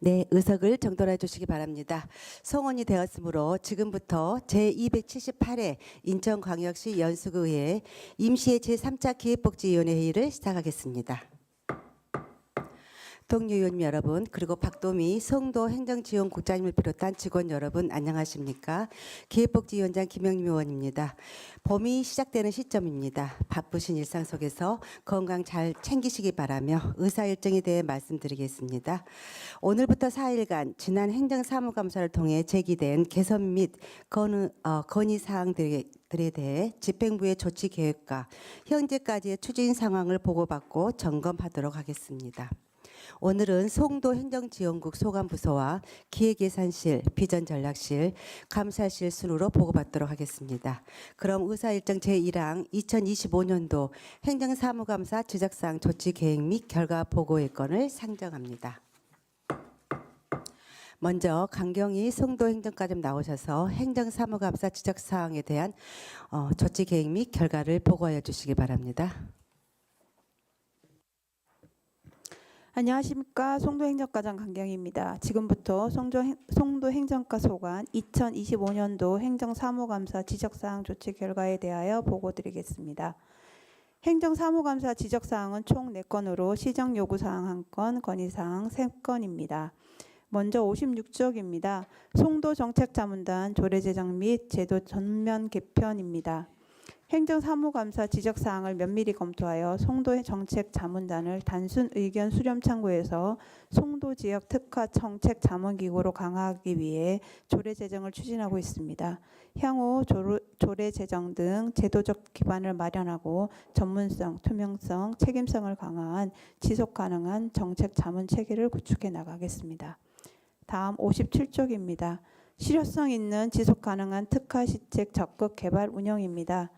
네, 의석을 정돈해 주시기 바랍니다. 성원이 되었으므로 지금부터 제278회 인천광역시 연수구의회 임시의 제3차 기획복지위원회 회의를 시작하겠습니다. 동료 의원님 여러분, 그리고 박도미 송도 행정지원국장님을 비롯한 직원 여러분 안녕하십니까? 기획복지위원장 김영림 의원입니다. 봄이 시작되는 시점입니다. 바쁘신 일상 속에서 건강 잘 챙기시기 바라며 의사 일정에 대해 말씀드리겠습니다. 오늘부터 4일간 지난 행정사무감사를 통해 제기된 개선 및 건의사항들에 대해 집행부의 조치 계획과 현재까지의 추진 상황을 보고받고 점검하도록 하겠습니다. 오늘은 송도 행정지원국 소관부서와 기획예산실, 비전전략실, 감사실 순으로 보고받도록 하겠습니다. 그럼 의사일정 제1항 2025년도 행정사무감사 지적사항 조치계획 및 결과 보고의 건을 상정합니다. 먼저 강경희 송도 행정과장 나오셔서 행정사무감사 지적사항에 대한 조치계획 및 결과를 보고하여 주시기 바랍니다. 안녕하십니까. 송도행정과장 강경희입니다. 지금부터 송도행정과 소관 2025년도 행정사무감사 지적사항 조치 결과에 대하여 보고드리겠습니다. 행정사무감사 지적사항은 총 4건으로 시정요구사항 1건, 건의사항 3건입니다. 먼저 56쪽입니다. 송도정책자문단 조례제정 및 제도 전면 개편입니다. 행정사무감사 지적사항을 면밀히 검토하여 송도의 정책자문단을 단순 의견 수렴 창구에서 송도지역 특화 정책자문기구로 강화하기 위해 조례제정을 추진하고 있습니다. 향후 조례제정 등 제도적 기반을 마련하고 전문성, 투명성, 책임성을 강화한 지속가능한 정책자문체계를 구축해 나가겠습니다. 다음 57쪽입니다. 실효성 있는 지속가능한 특화시책 적극 개발 운영입니다.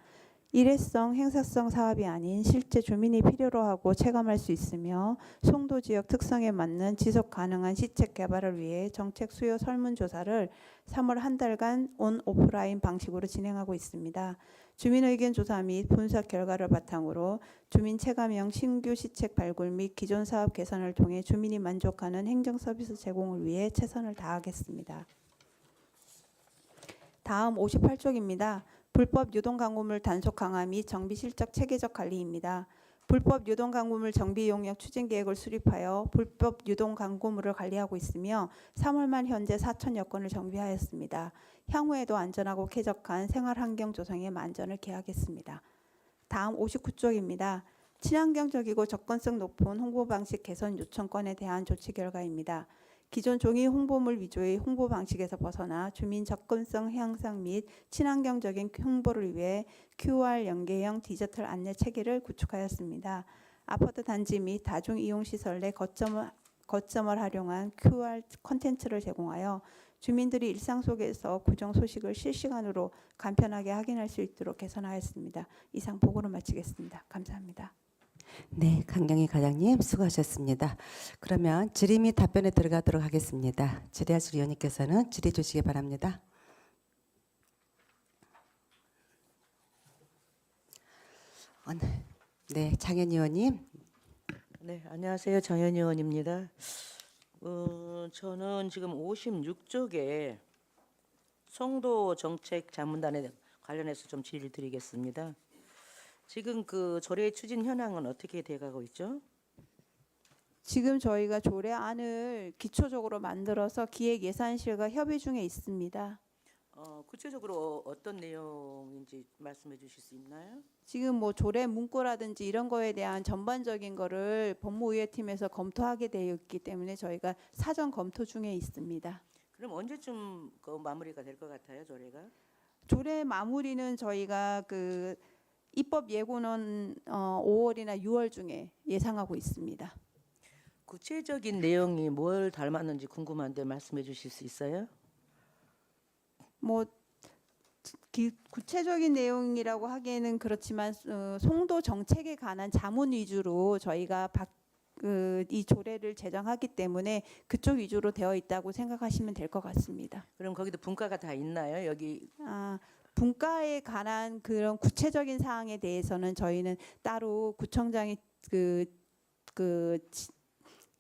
일회성, 행사성 사업이 아닌 실제 주민이 필요로 하고 체감할 수 있으며 송도 지역 특성에 맞는 지속 가능한 시책 개발을 위해 정책 수요 설문조사를 3월 한 달간 온 오프라인 방식으로 진행하고 있습니다. 주민 의견 조사 및 분석 결과를 바탕으로 주민 체감형 신규 시책 발굴 및 기존 사업 개선을 통해 주민이 만족하는 행정 서비스 제공을 위해 최선을 다하겠습니다. 다음 58쪽입니다. 불법 유동광고물 단속 강화 및 정비 실적 체계적 관리입니다. 불법 유동광고물 정비 용역 추진 계획을 수립하여 불법 유동광고물을 관리하고 있으며 3월 말 현재 4,000여 건을 정비하였습니다. 향후에도 안전하고 쾌적한 생활환경 조성에 만전을 기하겠습니다. 다음 59쪽입니다. 친환경적이고 접근성 높은 홍보 방식 개선 요청 건에 대한 조치 결과입니다. 기존 종이 홍보물 위주의 홍보 방식에서 벗어나 주민 접근성 향상 및 친환경적인 홍보를 위해 QR 연계형 디지털 안내 체계를 구축하였습니다. 아파트 단지 및 다중이용시설 내 거점을 활용한 QR 콘텐츠를 제공하여 주민들이 일상 속에서 구정 소식을 실시간으로 간편하게 확인할 수 있도록 개선하였습니다. 이상 보고를 마치겠습니다. 감사합니다. 네, 강경희 과장님 수고하셨습니다. 그러면 질의 및 답변에 들어가도록 하겠습니다. 질의하실 의원님께서는 질의 주시기 바랍니다. 네, 장현 의원님. 네, 안녕하세요. 장현 의원입니다. 저는 지금 56쪽에 송도 정책 자문단에 관련해서 좀 질의를 드리겠습니다. 지금 그 조례 추진 현황은 어떻게 돼가고 있죠? 지금 저희가 조례안을 기초적으로 만들어서 기획예산실과 협의 중에 있습니다. 구체적으로 어떤 내용인지 말씀해 주실 수 있나요? 지금 뭐 조례 문구라든지 이런 거에 대한 전반적인 거를 법무의회팀에서 검토하게 되어 있기 때문에 저희가 사전 검토 중에 있습니다. 그럼 언제쯤 그 마무리가 될 것 같아요, 조례가? 조례 마무리는 저희가 그 입법 예고는 5월이나 6월 중에 예상하고 있습니다. 구체적인 내용이 뭘 닮았는지 궁금한데 말씀해 주실 수 있어요? 뭐 구체적인 내용이라고 하기에는 그렇지만 송도 정책에 관한 자문 위주로 저희가 이 조례를 제정하기 때문에 그쪽 위주로 되어 있다고 생각하시면 될 것 같습니다. 그럼 거기도 분과가 다 있나요? 여기 분과에 관한 그런 구체적인 사항에 대해서는 저희는 따로 구청장이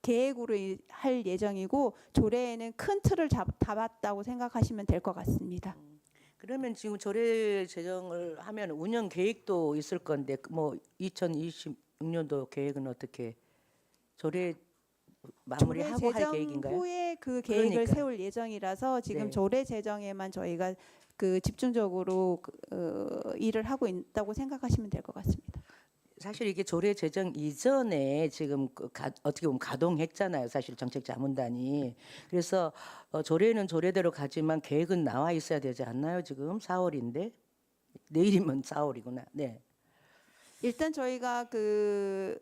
계획으로 할 예정이고 조례에는 큰 틀을 잡았다고 생각하시면 될 것 같습니다. 그러면 지금 조례 제정을 하면 운영 계획도 있을 건데 뭐 2026년도 계획은 어떻게 조례 조례 마무리하고 할 제정 계획인가요? 후에 그 계획을 그러니까. 세울 예정이라서 지금 네. 조례 제정에만 저희가 그 집중적으로 일을 하고 있다고 생각하시면 될 것 같습니다. 사실 이게 조례 제정 이전에 지금 어떻게 보면 가동했잖아요. 사실 정책자문단이. 그래서 조례는 조례대로 가지만 계획은 나와 있어야 되지 않나요? 지금 4월인데 내일이면 4월이구나. 네. 일단 저희가 그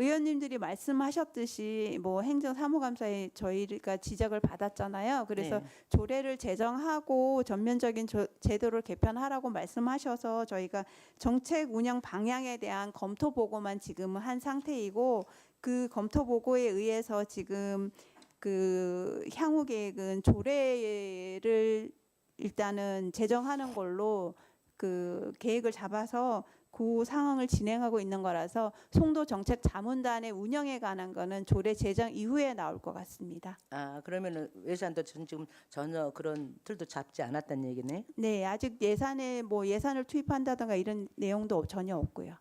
의원님들이 말씀하셨듯이 뭐 행정사무감사에 저희가 지적을 받았잖아요. 그래서 네. 조례를 제정하고 전면적인 제도를 개편하라고 말씀하셔서 저희가 정책 운영 방향에 대한 검토 보고만 지금 한 상태이고 그 검토 보고에 의해서 지금 그 향후 계획은 조례를 일단은 제정하는 걸로 그 계획을 잡아서 그 상황을 진행하고 있는 거라서 송도 정책 자문단의 운영에 관한 거는 조례 제정 이후에 나올 것 같습니다. 아, 그러면은 예산도 지금 전혀 그런 틀도 잡지 않았다는 얘기네. 네, 아직 예산에 뭐 예산을 투입한다든가 이런 내용도 전혀 없고요.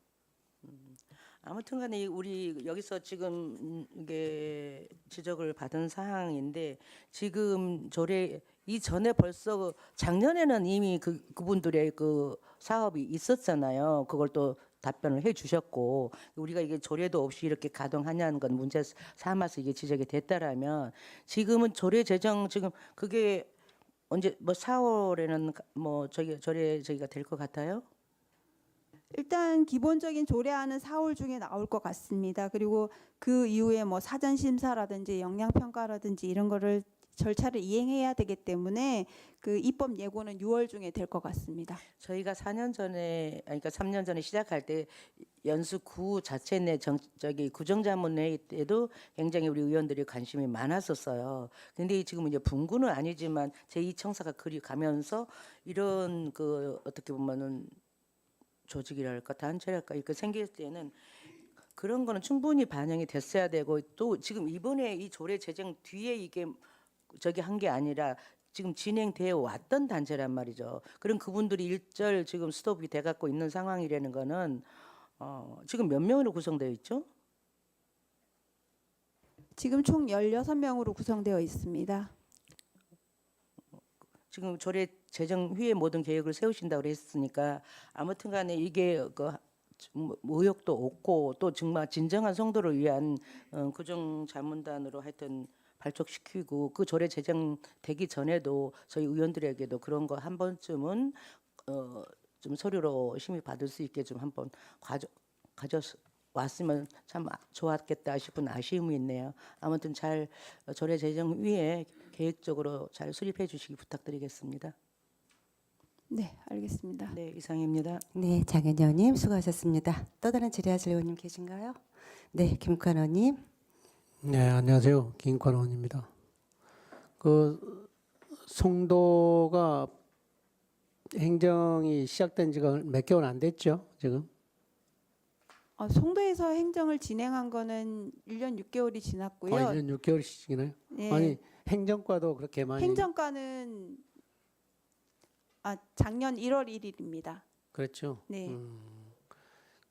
아무튼간에 우리 여기서 지금 이게 지적을 받은 사항인데 지금 조례 이전에 벌써 작년에는 이미 그분들의 그 사업이 있었잖아요. 그걸 또 답변을 해주셨고 우리가 이게 조례도 없이 이렇게 가동하냐는 건 문제 삼아서 이게 지적이 됐다라면 지금은 조례 제정 지금 그게 언제 뭐 4월에는 뭐 저희가 될 것 같아요? 일단 기본적인 조례안은 4월 중에 나올 것 같습니다. 그리고 그 이후에 뭐 사전 심사라든지 영향 평가라든지 이런 거를 절차를 이행해야 되기 때문에 그 입법 예고는 6월 중에 될 것 같습니다. 저희가 4년 전에 아니, 그러니까 3년 전에 시작할 때 연수 구 자체 내 저기 구정자문회의 때도 굉장히 우리 의원들이 관심이 많았었어요. 근데 지금 이제 분구는 아니지만 제2청사가 그리 가면서 이런 그 어떻게 보면은 조직이랄까 단체랄까 이렇게 생길 때는 그런 거는 충분히 반영이 됐어야 되고 또 지금 이번에 이 조례 제정 뒤에 이게 저기 한 게 아니라 지금 진행되어 왔던 단체란 말이죠. 그럼 그분들이 일절 지금 스톱이 돼 갖고 있는 상황이라는 거는 지금 몇 명으로 구성되어 있죠? 지금 총 16명으로 구성되어 있습니다. 지금 조례 제정 후에 모든 계획을 세우신다고 그랬으니까 아무튼간에 이게 그 의욕도 없고 또 정말 진정한 성도를 위한 구정자문단으로 하여튼 발족시키고 그 조례 제정되기 전에도 저희 의원들에게도 그런 거 한 번쯤은 좀 서류로 심의 받을 수 있게 좀 한번 가져 왔으면 참 좋았겠다 싶은 아쉬움이 있네요. 아무튼 잘 조례 제정 후에 계획적으로 잘 수립해 주시기 부탁드리겠습니다. 네, 알겠습니다. 네, 이상입니다. 네, 장현 의원님 수고하셨습니다. 또 다른 질의하실 의원님 계신가요? 네, 김국환 의원님. 네, 안녕하세요. 김국환 의원입니다. 그 송도가 행정이 시작된 지가 몇 개월 안 됐죠, 지금? 송도에서 행정을 진행한 거는 1년 6개월이 지났고요. 1년 6개월씩이나요? 네, 아니, 행정과도 그렇게 많이 행정과는 작년 1월 1일입니다. 그렇죠. 네.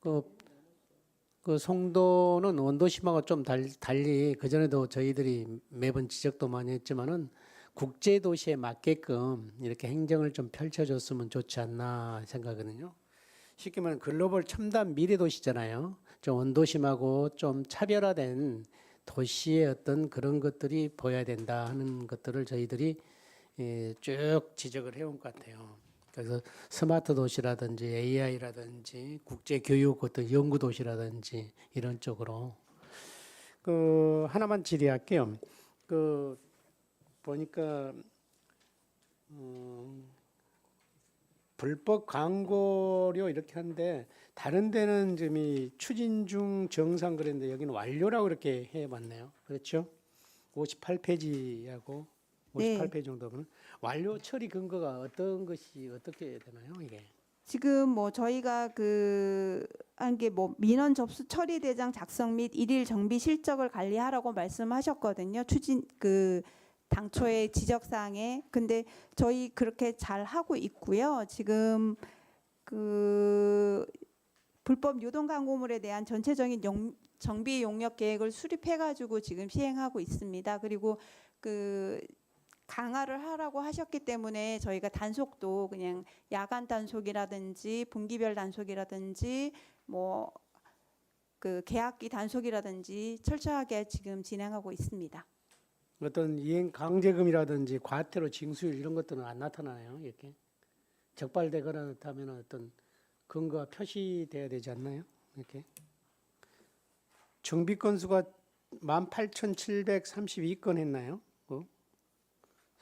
그 송도는 원도심하고 좀 달리 그전에도 저희들이 매번 지적도 많이 했지만은 국제 도시에 맞게끔 이렇게 행정을 좀 펼쳐줬으면 좋지 않나 생각하거든요. 쉽게 말하면 글로벌 첨단 미래 도시잖아요. 좀 원도심하고 좀 차별화된 도시의 어떤 그런 것들이 보여야 된다 하는 것들을 저희들이 쭉 지적을 해온 것 같아요. 그래서 스마트 도시라든지 AI라든지 국제 교육 어떤 연구 도시라든지 이런 쪽으로 그 하나만 질의할게요. 그 보니까 불법 광고료 이렇게 하는데 다른 데는 지금 이 추진 중 정상 그랬는데 여기는 완료라고 이렇게 해봤네요. 그렇죠? 58페이지하고 58페이지 정도면 완료 처리 근거가 어떤 것이 어떻게 되나요, 이게? 지금 뭐 저희가 한 게 뭐 민원 접수 처리 대장 작성 및 일일 정비 실적을 관리하라고 말씀하셨거든요. 당초의 지적 사항에. 근데 저희 그렇게 잘 하고 있고요. 지금 불법 유동 광고물에 대한 전체적인 정비 용역 계획을 수립해가지고 지금 시행하고 있습니다. 그리고 강화를 하라고 하셨기 때문에 저희가 단속도 그냥 야간 단속이라든지 분기별 단속이라든지 뭐 계약기 단속이라든지 철저하게 지금 진행하고 있습니다. 어떤 이행 강제금이라든지 과태료 징수율 이런 것들은 안 나타나요. 이렇게 적발되거나 하면 어떤 근거가 표시돼야 되지 않나요? 이렇게 정비 건수가 18,732건 했나요?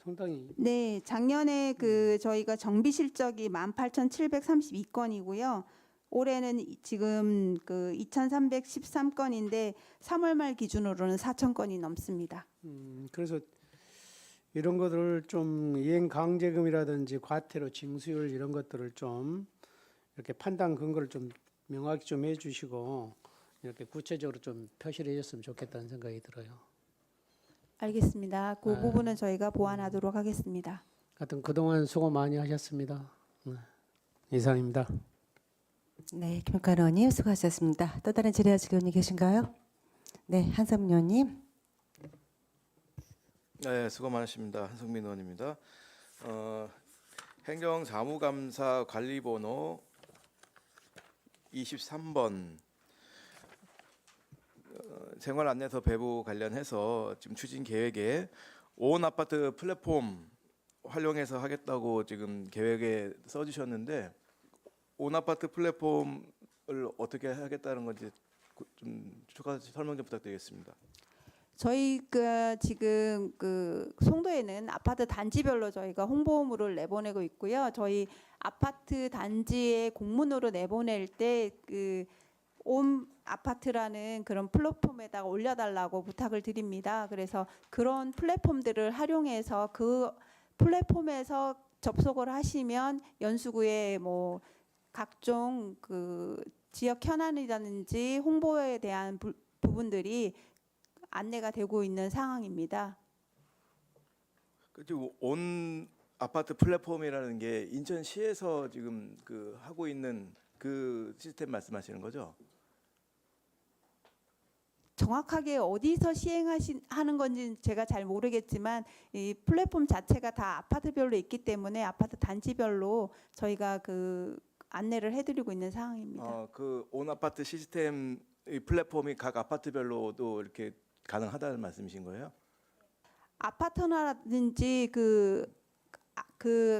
상당히 네, 작년에 저희가 정비 실적이 18,732건이고요. 올해는 지금 2,313건인데 3월 말 기준으로는 4,000건이 넘습니다. 그래서 이런 것들을 좀 이행 강제금이라든지 과태료 징수율 이런 것들을 좀 이렇게 판단 근거를 좀 명확히 좀 해주시고 이렇게 구체적으로 좀 표시를 해줬으면 좋겠다는 생각이 들어요. 알겠습니다. 그 부분은 저희가 보완하도록 하겠습니다. 하여튼 그동안 수고 많이 하셨습니다. 이상입니다. 네, 김용관 의원님 수고하셨습니다. 또 다른 질의하실 의원이 계신가요? 네, 한성민 의원님. 네, 수고 많으십니다. 한성민 의원입니다. 행정사무감사 관리번호 23번 생활안내서 배부 관련해서 지금 추진 계획에 온 아파트 플랫폼 활용해서 하겠다고 지금 계획에 써주셨는데 온 아파트 플랫폼을 어떻게 하겠다는 건지 좀 추가 설명 좀 부탁드리겠습니다. 저희가 지금 송도에는 아파트 단지별로 저희가 홍보물을 내보내고 있고요. 저희 아파트 단지에 공문으로 내보낼 때 온 아파트라는 그런 플랫폼에다가 올려달라고 부탁을 드립니다. 그래서 그런 플랫폼들을 활용해서 그 플랫폼에서 접속을 하시면 연수구에 뭐 각종 지역 현안이라든지 홍보에 대한 부분들이 안내가 되고 있는 상황입니다. 온 아파트 플랫폼이라는 게 인천시에서 지금 하고 있는 그 시스템 말씀하시는 거죠? 정확하게 어디서 하는 건지는 제가 잘 모르겠지만 이 플랫폼 자체가 다 아파트별로 있기 때문에 아파트 단지별로 저희가 안내를 해드리고 있는 상황입니다. 온 아파트 시스템 이 플랫폼이 각 아파트별로도 이렇게 가능하다는 말씀이신 거예요? 아파트라든지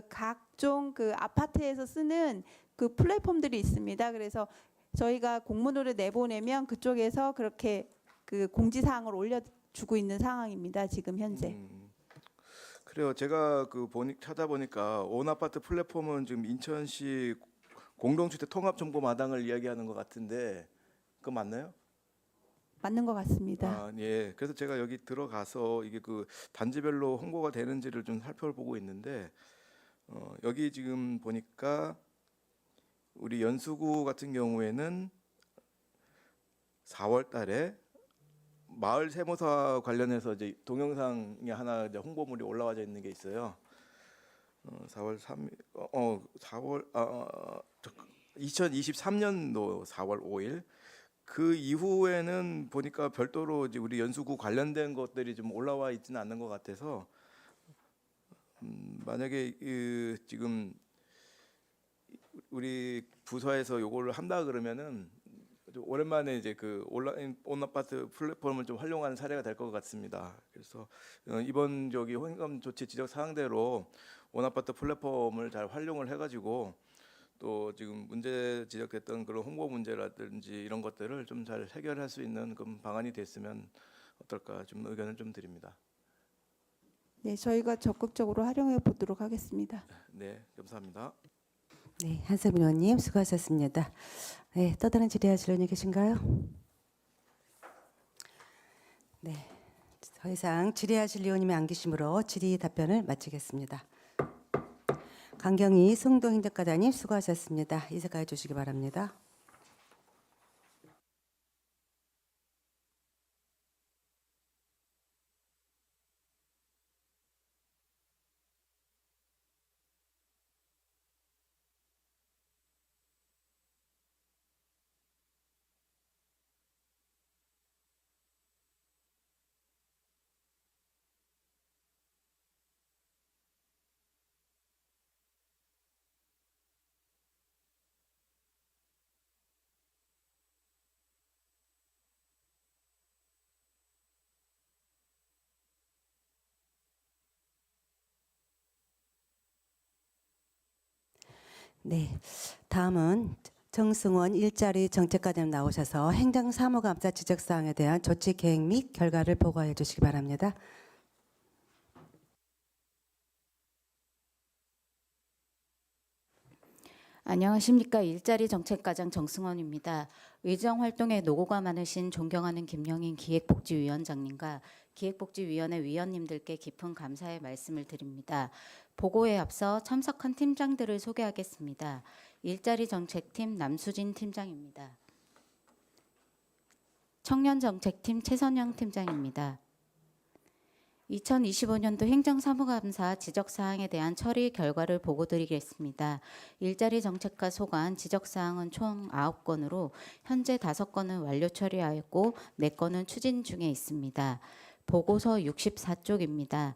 각종 아파트에서 쓰는 플랫폼들이 있습니다. 그래서 저희가 공문으로 내보내면 그쪽에서 그렇게 공지사항을 올려주고 있는 상황입니다. 지금 현재. 그래요. 제가 찾아보니까 온 아파트 플랫폼은 지금 인천시 공동주택 통합정보마당을 이야기하는 것 같은데 그거 맞나요? 맞는 것 같습니다. 예. 그래서 제가 여기 들어가서 이게 단지별로 홍보가 되는지를 좀 살펴보고 있는데 여기 지금 보니까 우리 연수구 같은 경우에는 4월달에 마을 세무사 관련해서 이제 동영상이 하나 이제 홍보물이 올라와져 있는 게 있어요. 2023년도 4월 5일. 그 이후에는 보니까 별도로 이제 우리 연수구 관련된 것들이 좀 올라와 있지는 않는 것 같아서 만약에 지금 우리 부서에서 요거를 한다 그러면은 좀 오랜만에 이제 온라인 온 아파트 플랫폼을 좀 활용하는 사례가 될 것 같습니다. 그래서 이번 현금 조치 지적 사항대로 온 아파트 플랫폼을 잘 활용을 해가지고 또 지금 문제 지적됐던 그런 홍보 문제라든지 이런 것들을 좀 잘 해결할 수 있는 그런 방안이 됐으면 어떨까 좀 의견을 좀 드립니다. 네, 저희가 적극적으로 활용해 보도록 하겠습니다. 네, 감사합니다. 네, 한성민 의원님 수고하셨습니다. 네, 또 다른 질의하실 의원이 계신가요? 네, 더 이상 질의하실 의원님이 안 계시므로 질의 답변을 마치겠습니다. 강경희 성도행정과장님 수고하셨습니다. 이사가해 주시기 바랍니다. 네, 다음은 정승원 일자리 정책과장 나오셔서 행정사무감사 지적사항에 대한 조치 계획 및 결과를 보고해 주시기 바랍니다. 안녕하십니까. 일자리 정책과장 정승원입니다. 의정 활동에 노고가 많으신 존경하는 김영인 기획복지위원장님과 기획복지위원회 위원님들께 깊은 감사의 말씀을 드립니다. 보고에 앞서 참석한 팀장들을 소개하겠습니다. 일자리 정책팀 남수진 팀장입니다. 청년정책팀 최선영 팀장입니다. 2025년도 행정사무감사 지적사항에 대한 처리 결과를 보고드리겠습니다. 일자리 정책과 소관 지적사항은 총 9건으로 현재 5건은 완료 처리하였고 4건은 추진 중에 있습니다. 보고서 64쪽입니다.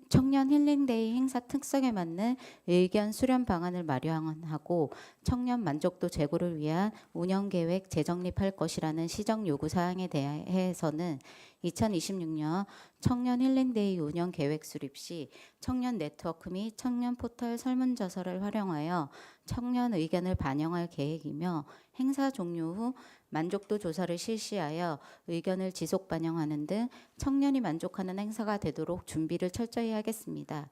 청년 힐링데이 행사 특성에 맞는 의견 수렴 방안을 마련하고 청년 만족도 제고를 위한 운영계획 재정립할 것이라는 시정 요구사항에 대해서는 2026년 청년 힐링데이 운영 계획 수립 시 청년 네트워크 및 청년 포털 설문조사를 활용하여 청년 의견을 반영할 계획이며 행사 종료 후 만족도 조사를 실시하여 의견을 지속 반영하는 등 청년이 만족하는 행사가 되도록 준비를 철저히 하겠습니다.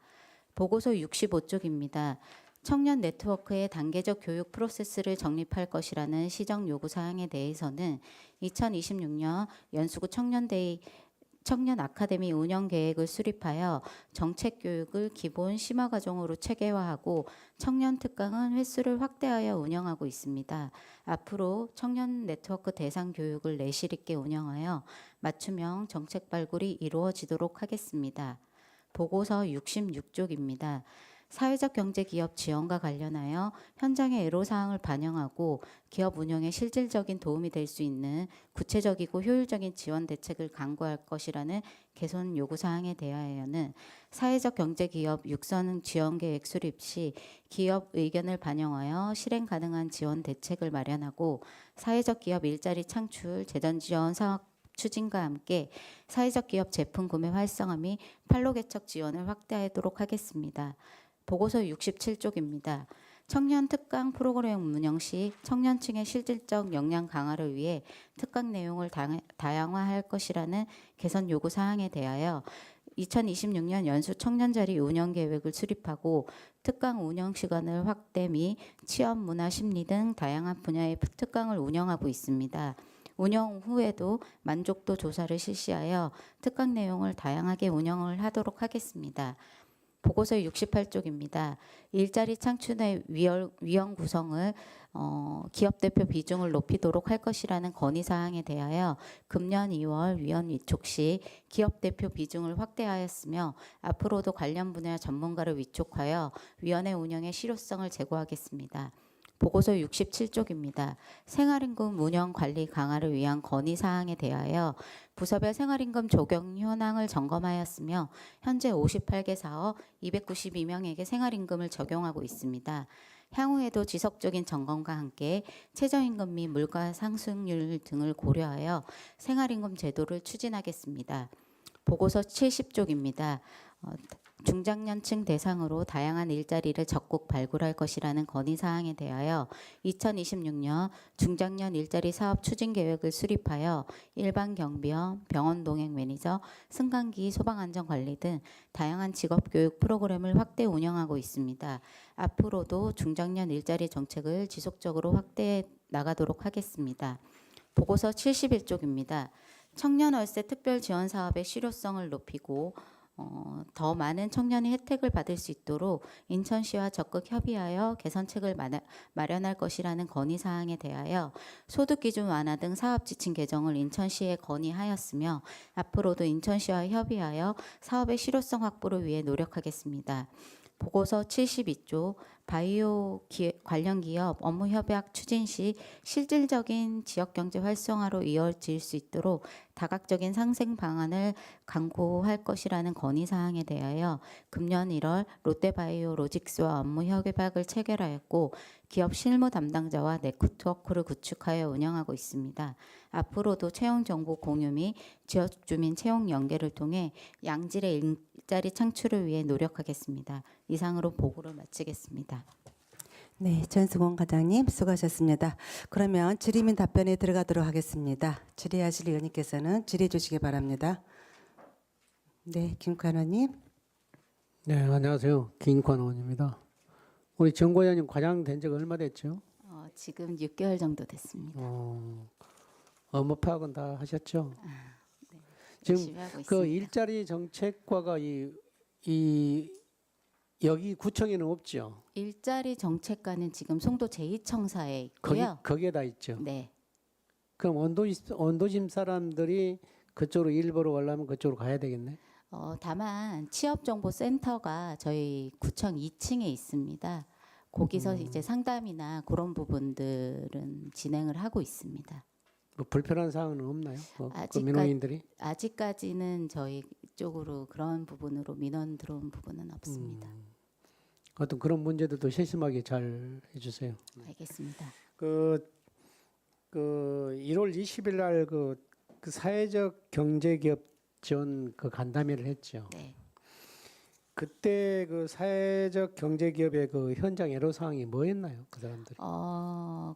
보고서 65쪽입니다. 청년 네트워크의 단계적 교육 프로세스를 정립할 것이라는 시정 요구사항에 대해서는 2026년 연수구 청년 아카데미 운영 계획을 수립하여 정책 교육을 기본 심화 과정으로 체계화하고 청년 특강은 횟수를 확대하여 운영하고 있습니다. 앞으로 청년 네트워크 대상 교육을 내실 있게 운영하여 맞춤형 정책 발굴이 이루어지도록 하겠습니다. 보고서 66쪽입니다. 사회적 경제 기업 지원과 관련하여 현장의 애로사항을 반영하고 기업 운영에 실질적인 도움이 될 수 있는 구체적이고 효율적인 지원 대책을 강구할 것이라는 개선 요구사항에 대하여는 사회적 경제 기업 육성 지원 계획 수립 시 기업 의견을 반영하여 실행 가능한 지원 대책을 마련하고 사회적 기업 일자리 창출 재정 지원 사업 추진과 함께 사회적 기업 제품 구매 활성화 및 판로 개척 지원을 확대하도록 하겠습니다. 보고서 67쪽입니다. 청년 특강 프로그램 운영 시 청년층의 실질적 역량 강화를 위해 특강 내용을 다양화할 것이라는 개선 요구 사항에 대하여 2026년 연수 청년자리 운영 계획을 수립하고 특강 운영 시간을 확대 및 취업, 문화, 심리 등 다양한 분야의 특강을 운영하고 있습니다. 운영 후에도 만족도 조사를 실시하여 특강 내용을 다양하게 운영을 하도록 하겠습니다. 보고서 68쪽입니다. 일자리 창출의 위원 구성을 기업 대표 비중을 높이도록 할 것이라는 건의사항에 대하여 금년 2월 위원 위촉 시 기업 대표 비중을 확대하였으며 앞으로도 관련 분야 전문가를 위촉하여 위원회 운영의 실효성을 제고하겠습니다. 보고서 67쪽입니다. 생활임금 운영 관리 강화를 위한 건의사항에 대하여 부서별 생활임금 적용 현황을 점검하였으며 현재 58개 사업 292명에게 생활임금을 적용하고 있습니다. 향후에도 지속적인 점검과 함께 최저임금 및 물가 상승률 등을 고려하여 생활임금 제도를 추진하겠습니다. 보고서 70쪽입니다. 중장년층 대상으로 다양한 일자리를 적극 발굴할 것이라는 건의사항에 대하여 2026년 중장년 일자리 사업 추진 계획을 수립하여 일반 경비원, 병원 동행 매니저, 승강기 소방안전관리 등 다양한 직업교육 프로그램을 확대 운영하고 있습니다. 앞으로도 중장년 일자리 정책을 지속적으로 확대해 나가도록 하겠습니다. 보고서 71쪽입니다. 청년 월세 특별 지원 사업의 실효성을 높이고 더 많은 청년이 혜택을 받을 수 있도록 인천시와 적극 협의하여 개선책을 마련할 것이라는 건의사항에 대하여 소득기준 완화 등 사업지침 개정을 인천시에 건의하였으며 앞으로도 인천시와 협의하여 사업의 실효성 확보를 위해 노력하겠습니다. 보고서 72조 바이오 관련 기업 업무 협약 추진 시 실질적인 지역경제 활성화로 이어질 수 있도록 다각적인 상생 방안을 강구할 것이라는 건의사항에 대하여 금년 1월 롯데바이오 로직스와 업무 협약을 체결하였고 기업 실무 담당자와 네트워크를 구축하여 운영하고 있습니다. 앞으로도 채용 정보 공유 및 지역 주민 채용 연계를 통해 양질의 일자리 창출을 위해 노력하겠습니다. 이상으로 보고를 마치겠습니다. 네, 전승원 과장님 수고하셨습니다. 그러면 질의민 답변에 들어가도록 하겠습니다. 질의하실 의원님께서는 질의해 주시기 바랍니다. 네, 김관 의원님. 네, 안녕하세요. 김관 의원입니다. 우리 정과장님 과장 된 지가 얼마 됐죠? 지금 6개월 정도 됐습니다. 업무 파악은 다 하셨죠? 지금 열심히 하고 그 있습니다. 일자리 정책과가 이 여기 구청에는 없죠. 일자리 정책과는 지금 송도 제2청사에 있고요. 거기에 다 있죠. 네. 그럼 원도심 사람들이 그쪽으로 일보러 가려면 그쪽으로 가야 되겠네. 다만 취업정보센터가 저희 구청 2층에 있습니다. 거기서 이제 상담이나 그런 부분들은 진행을 하고 있습니다. 뭐 불편한 사항은 없나요? 그 아직까지- 민원인들이? 아직까지는 저희 쪽으로 그런 부분으로 민원 들어온 부분은 없습니다. 어떤 그런 문제들도 세심하게 잘 해주세요. 알겠습니다. 그 1월 20일 날 그 사회적 경제기업 지원 그 간담회를 했죠. 네. 그때 그 사회적 경제기업의 그 현장 애로 사항이 뭐였나요? 그 사람들이?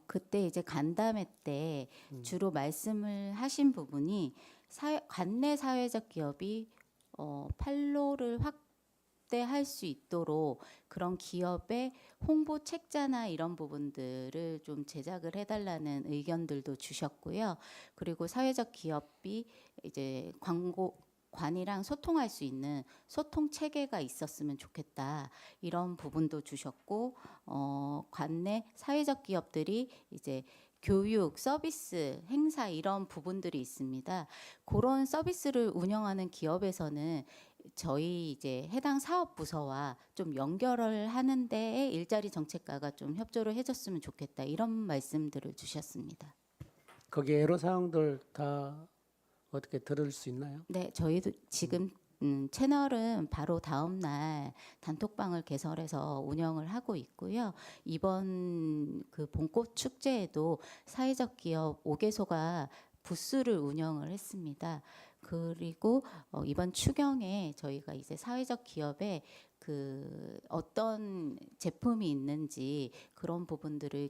그때 이제 간담회 때 주로 말씀을 하신 부분이 관내 사회적 기업이 판로를 확대할 수 있도록 그런 기업의 홍보 책자나 이런 부분들을 좀 제작을 해달라는 의견들도 주셨고요. 그리고 사회적 기업이 이제 관이랑 소통할 수 있는 소통 체계가 있었으면 좋겠다 이런 부분도 주셨고 관내 사회적 기업들이 이제 교육, 서비스, 행사 이런 부분들이 있습니다. 그런 서비스를 운영하는 기업에서는 저희 이제 해당 사업 부서와 좀 연결을 하는 데에 일자리 정책과가 좀 협조를 해줬으면 좋겠다 이런 말씀들을 주셨습니다. 거기 애로 사항들 다 어떻게 들을 수 있나요? 네, 저희도 지금 채널은 바로 다음 날 단톡방을 개설해서 운영을 하고 있고요. 이번 그 봄꽃 축제에도 사회적 기업 5개소가 부스를 운영을 했습니다. 그리고 이번 추경에 저희가 이제 사회적 기업에 그 어떤 제품이 있는지 그런 부분들을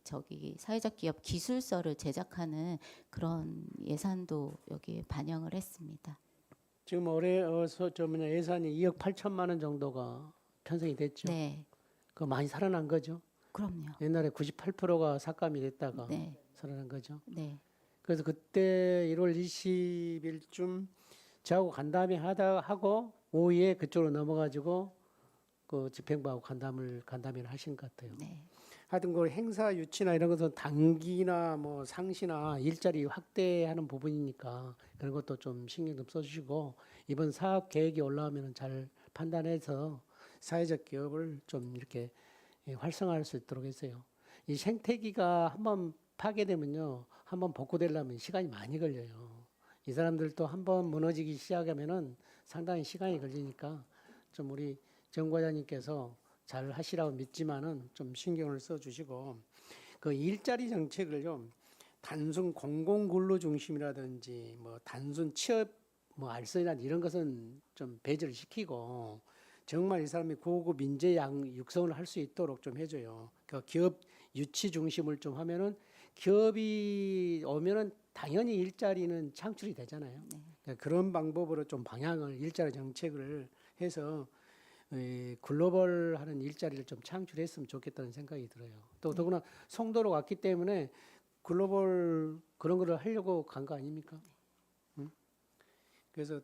저기 사회적 기업 기술서를 제작하는 그런 예산도 여기에 반영을 했습니다. 지금 올해 예산이 2억 8천만 원 정도가 편성이 됐죠. 네, 그 많이 살아난 거죠. 그럼요. 옛날에 98%가 삭감이 됐다가 네, 살아난 거죠. 네, 그래서 그때 1월 20일쯤 저하고 간담회 하고 오후에 그쪽으로 넘어가지고 그 집행부하고 간담회를 하신 것 같아요. 네. 하여튼 그 행사 유치나 이런 것은 단기나 뭐 상시나 일자리 확대하는 부분이니까 그런 것도 좀 신경 좀 써주시고 이번 사업 계획이 올라오면 잘 판단해서 사회적 기업을 좀 이렇게 활성화할 수 있도록 했어요. 이 생태계가 한번 파괴되면요, 한번 복구되려면 시간이 많이 걸려요. 이 사람들도 한번 무너지기 시작하면은 상당히 시간이 걸리니까 좀 우리 정 과장님께서 잘 하시라고 믿지만은 좀 신경을 써주시고 그 일자리 정책을요 단순 공공근로 중심이라든지 뭐 단순 취업 뭐 알선이나 이런 것은 좀 배제를 시키고 정말 이 사람이 고급 인재 육성을 할 수 있도록 좀 해줘요. 그 기업 유치 중심을 좀 하면은 기업이 오면은 당연히 일자리는 창출이 되잖아요. 그러니까 그런 방법으로 좀 방향을 일자리 정책을 해서 글로벌하는 일자리를 좀 창출했으면 좋겠다는 생각이 들어요. 또 더구나 송도로 왔기 때문에 글로벌 그런 거를 하려고 간 거 아닙니까? 응? 그래서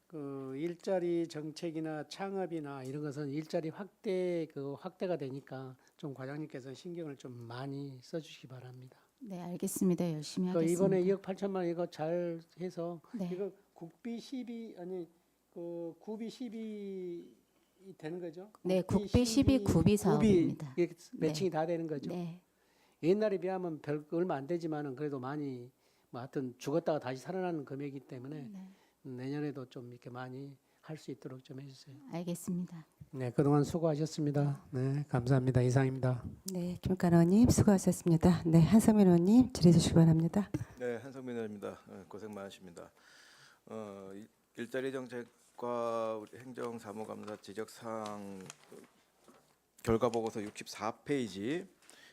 그 일자리 정책이나 창업이나 이런 것은 일자리 확대가 되니까 좀 과장님께서 신경을 좀 많이 써주시기 바랍니다. 네, 알겠습니다. 열심히 그 하겠습니다. 이번에 2억 8천만 원 이거 잘 해서 네. 이거 국비 12 아니 그 구비 12 되는 거죠? 네, 국비 12 구비 사업입니다. 이게 매칭이 다 되는 거죠? 네. 옛날에 비하면 얼마 안 되지만은 그래도 많이 뭐 하여튼 죽었다가 다시 살아나는 금액이기 때문에 네. 내년에도 좀 이렇게 많이 할 수 있도록 좀 해주세요. 알겠습니다. 네, 그동안 수고하셨습니다. 네, 감사합니다. 이상입니다. 네, 김익관 의원님 수고하셨습니다. 네, 한성민 의원님 질의해 주시기 바랍니다. 네, 한성민 의원입니다. 고생 많으십니다. 일자리 정책과 우리 행정사무감사 지적사항 결과 보고서 64페이지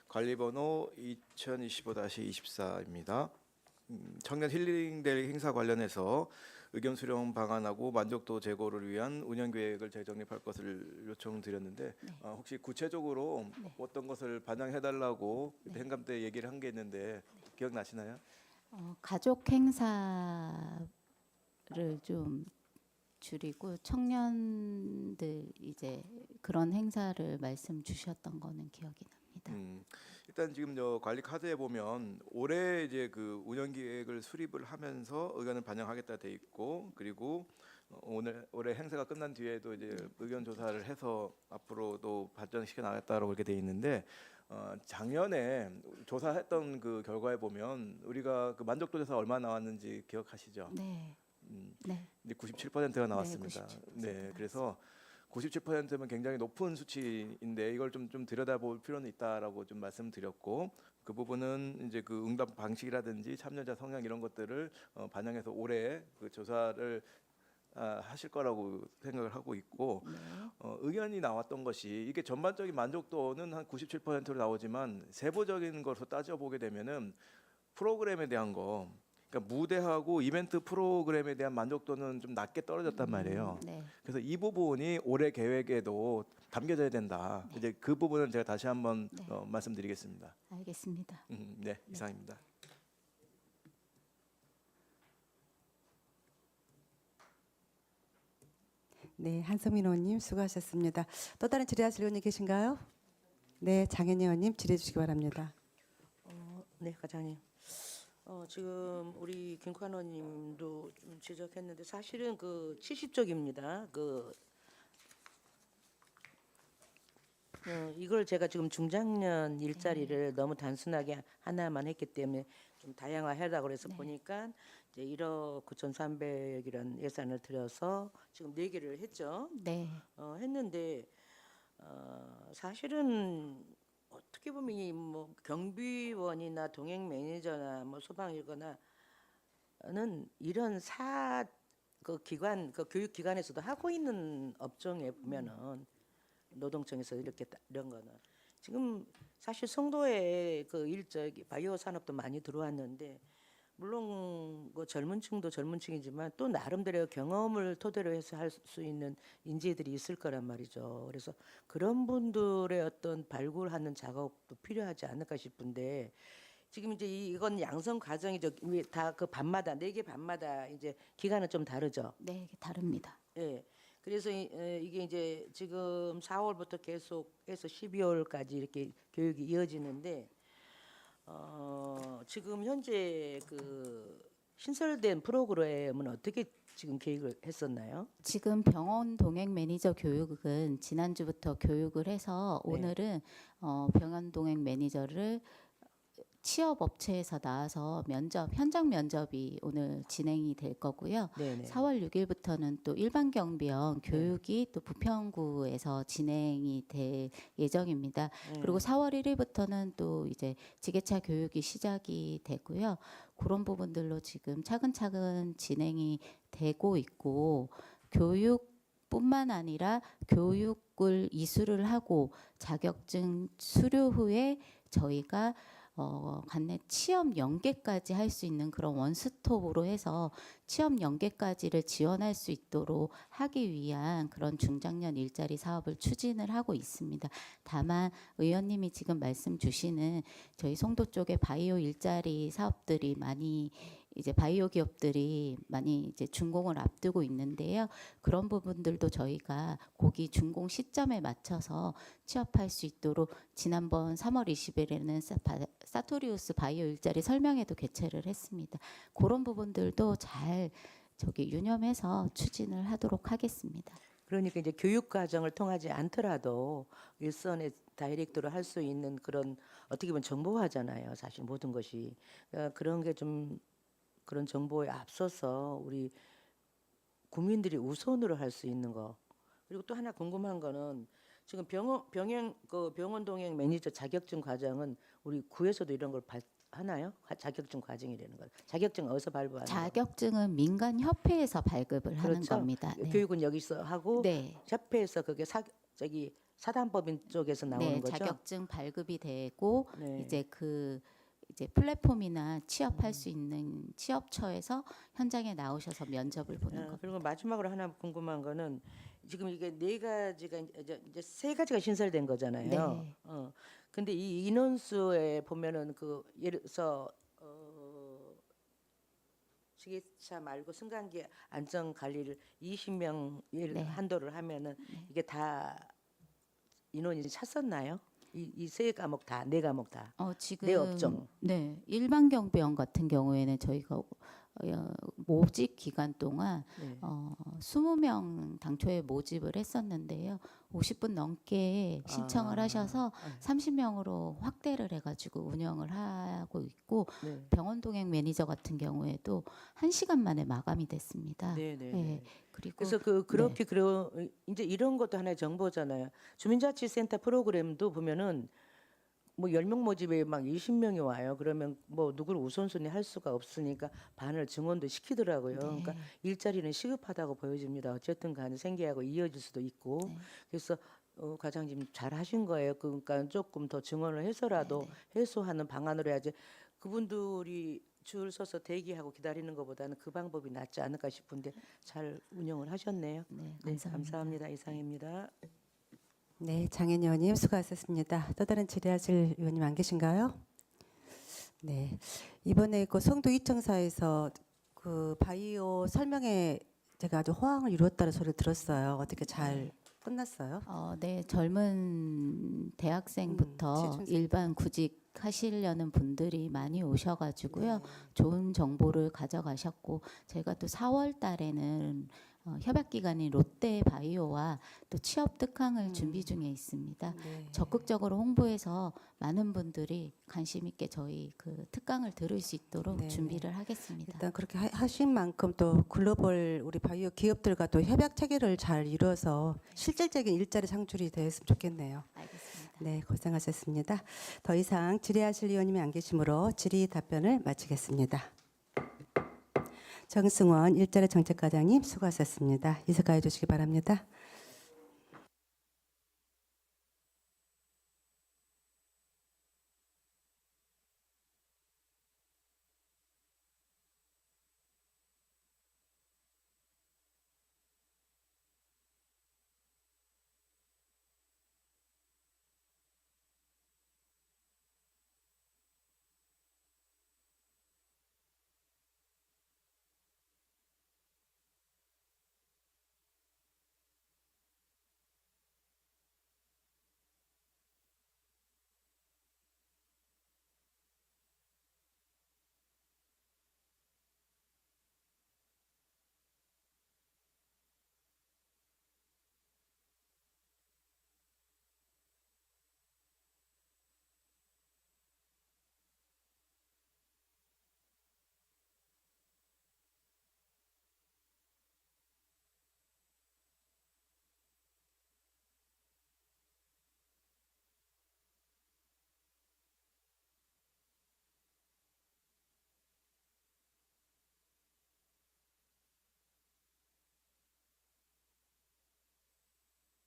관리번호 2025-24입니다. 청년 힐링데이 행사 관련해서 의견 수렴 방안하고 만족도 제고를 위한 운영 계획을 재정립할 것을 요청드렸는데 혹시 구체적으로 어떤 것을 반영해달라고 그때 행감 때 얘기를 한 게 있는데 기억나시나요? 가족 행사를 좀 줄이고 청년들 이제 그런 행사를 말씀 주셨던 거는 기억이 납니다. 일단 지금 저 관리 카드에 보면 올해 이제 그 운영 계획을 수립을 하면서 의견을 반영하겠다 돼 있고 그리고 올해 행사가 끝난 뒤에도 이제 의견 조사를 해서 앞으로도 발전시켜 나가겠다라고 이렇게 돼 있는데 작년에 조사했던 그 결과에 보면 우리가 그 만족도 조사 얼마 나왔는지 기억하시죠? 네. 네. 이제 97%가 나왔습니다. 97% 네, 그래서 97%면 굉장히 높은 수치인데 이걸 좀 들여다볼 필요는 있다라고 좀 말씀드렸고 그 부분은 이제 그 응답 방식이라든지 참여자 성향 이런 것들을 반영해서 올해 그 조사를 하실 거라고 생각을 하고 있고 의견이 나왔던 것이 이게 전반적인 만족도는 한 97%로 나오지만 세부적인 것으로 따져보게 되면은 프로그램에 대한 거 그러니까 무대하고 이벤트 프로그램에 대한 만족도는 좀 낮게 떨어졌단 말이에요. 네. 그래서 이 부분이 올해 계획에도 담겨져야 된다. 이제 그 부분은 제가 다시 한번 말씀드리겠습니다. 알겠습니다. 네, 이상입니다. 네, 한성민 의원님 수고하셨습니다. 또 다른 질의하실 의원님 계신가요? 네, 장현희 의원님 질의해 주시기 바랍니다. 네, 과장님. 지금 우리 김관 의원님도 좀 지적했는데 사실은 그 70쪽입니다. 이걸 제가 지금 중장년 일자리를 너무 단순하게 하나만 했기 때문에 좀 다양화하려고 그래서 보니까 이제 1억 9,300이라는 예산을 들여서 지금 4개를 했죠. 네. 했는데 사실은 어떻게 보면 이 뭐 경비원이나 동행 매니저나 뭐 소방이거나는 이런 그 교육 기관에서도 하고 있는 업종에 보면은 노동청에서 이런 거는 지금 사실 송도에 그 바이오 산업도 많이 들어왔는데 물론 그 젊은층도 젊은층이지만 또 나름대로 경험을 토대로 해서 할 수 있는 인재들이 있을 거란 말이죠. 그래서 그런 분들의 어떤 발굴하는 작업도 필요하지 않을까 싶은데 지금 이제 이건 양성 과정이죠. 다 그 반마다 4개 반마다 이제 기간은 좀 다르죠. 네, 다릅니다. 예. 그래서 이게 이제 지금 4월부터 계속해서 12월까지 이렇게 교육이 이어지는데 지금 현재 그 신설된 프로그램은 어떻게 지금 계획을 했었나요? 지금 병원 동행 매니저 교육은 지난주부터 교육을 해서 네. 오늘은 병원 동행 매니저를 취업 업체에서 나와서 현장 면접이 오늘 진행이 될 거고요. 네네. 4월 6일부터는 또 일반 경비원 교육이 또 부평구에서 진행이 될 예정입니다. 그리고 4월 1일부터는 또 이제 지게차 교육이 시작이 되고요. 그런 부분들로 지금 차근차근 진행이 되고 있고 교육뿐만 아니라 교육을 이수를 하고 자격증 수료 후에 저희가 관내 취업 연계까지 할 수 있는 그런 원스톱으로 해서 취업 연계까지를 지원할 수 있도록 하기 위한 그런 중장년 일자리 사업을 추진을 하고 있습니다. 다만 의원님이 지금 말씀 주시는 저희 송도 쪽에 바이오 일자리 사업들이 많이 이제 바이오 기업들이 많이 이제 준공을 앞두고 있는데요. 그런 부분들도 저희가 고기 준공 시점에 맞춰서 취업할 수 있도록 지난번 3월 20일에는 사토리우스 바이오 일자리 설명회도 개최를 했습니다. 그런 부분들도 잘 유념해서 추진을 하도록 하겠습니다. 그러니까 이제 교육 과정을 통하지 않더라도 일선의 다이렉트로 할 수 있는 그런 어떻게 보면 정보화잖아요. 사실 모든 것이 그런 게 좀 그런 정보에 앞서서 우리 국민들이 우선으로 할 수 있는 거. 그리고 또 하나 궁금한 거는 지금 병원 동행 매니저 자격증 과정은 우리 구에서도 이런 걸 하나요? 자격증 과정이라는 거. 자격증 어디서 발부하는 거? 자격증은 민간 협회에서 발급을 하는 그렇죠. 겁니다. 네. 교육은 여기서 하고 네. 협회에서 그게 사단법인 쪽에서 나오는 네, 거죠. 자격증 발급이 되고 네. 이제 플랫폼이나 취업할 수 있는 취업처에서 현장에 나오셔서 면접을 보는 겁니다. 그리고 마지막으로 하나 궁금한 거는 지금 이게 네 가지가 이제 세 가지가 신설된 거잖아요. 네. 근데 이 인원수에 보면은 그 예를 들어서 지게차 말고 승강기 안전 관리를 20명 네. 한도를 하면은 이게 다 인원이 찼었나요? 이 세 과목 다, 네 과목 다. 지금 네 업종. 네, 일반 경비원 같은 경우에는 저희가 모집 기간 동안 네. 20명 당초에 모집을 했었는데요. 50분 넘게 신청을 하셔서 30명으로 확대를 해가지고 운영을 하고 있고 네. 병원 동행 매니저 같은 경우에도 1시간 만에 마감이 됐습니다. 네, 네, 네. 네. 그리고 그래서 그렇게 이제 이런 것도 하나의 정보잖아요. 주민자치센터 프로그램도 보면은 뭐 10명 모집에 막 20명이 와요. 그러면 뭐 누구를 우선순위 할 수가 없으니까 반을 증원도 시키더라고요. 그러니까 일자리는 시급하다고 보여집니다. 어쨌든 간에 생계하고 이어질 수도 있고. 그래서 과장님 잘 하신 거예요. 그러니까 조금 더 증원을 해서라도 해소하는 방안으로 해야지. 그분들이 줄 서서 대기하고 기다리는 것보다는 그 방법이 낫지 않을까 싶은데 잘 운영을 하셨네요. 네, 네, 감사합니다. 감사합니다. 이상입니다. 네, 장현 의원님 수고하셨습니다. 또 다른 질의하실 의원님 안 계신가요? 네, 이번에 그 송도 이청사에서 그 바이오 설명회 제가 아주 호황을 이루었다는 소리를 들었어요. 어떻게 잘 끝났어요? 네, 젊은 대학생부터 취준생. 일반 구직 하시려는 분들이 많이 오셔가지고요. 네. 좋은 정보를 가져가셨고 제가 또 4월 달에는 협약 기관인 롯데바이오와 또 취업 특강을 준비 중에 있습니다. 네. 적극적으로 홍보해서 많은 분들이 관심 있게 저희 그 특강을 들을 수 있도록 네. 준비를 하겠습니다. 일단 그렇게 하신 만큼 또 글로벌 우리 바이오 기업들과 또 협약 체계를 잘 이루어서 실질적인 일자리 창출이 됐으면 좋겠네요. 알겠습니다. 네, 고생하셨습니다. 더 이상 질의하실 의원님이 안 계시므로 질의 답변을 마치겠습니다. 정승원 일자리 정책과장님 수고하셨습니다. 이사가해 주시기 바랍니다.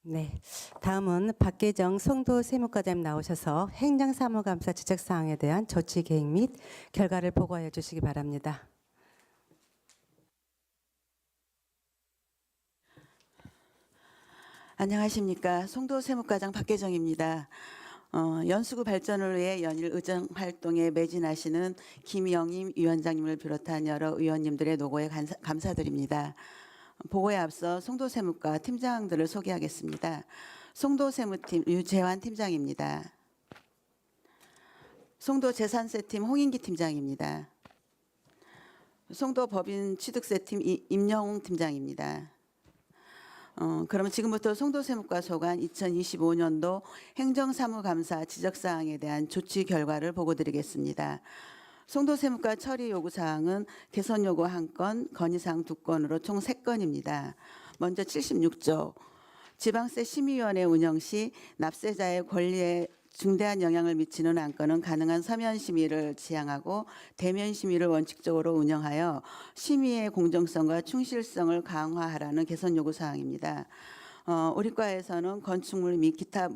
네, 다음은 박계정 송도 세무과장님 나오셔서 행정사무감사 지적사항에 대한 조치 계획 및 결과를 보고해 주시기 바랍니다. 안녕하십니까. 송도 세무과장 박계정입니다. 연수구 발전을 위해 연일 의정 활동에 매진하시는 김영임 위원장님을 비롯한 여러 의원님들의 노고에 감사드립니다. 보고에 앞서 송도세무과 팀장들을 소개하겠습니다. 송도세무팀 유재환 팀장입니다. 송도재산세팀 홍인기 팀장입니다. 송도법인취득세팀 임영웅 팀장입니다. 그러면 지금부터 송도세무과 소관 2025년도 행정사무감사 지적사항에 대한 조치 결과를 보고드리겠습니다. 송도세무과 처리 요구사항은 개선 요구 1건, 건의사항 2건으로 총 3건입니다. 먼저 76조 지방세 심의위원회 운영 시 납세자의 권리에 중대한 영향을 미치는 안건은 가능한 서면 심의를 지향하고 대면 심의를 원칙적으로 운영하여 심의의 공정성과 충실성을 강화하라는 개선 요구 사항입니다. 우리 과에서는 건축물 및 기타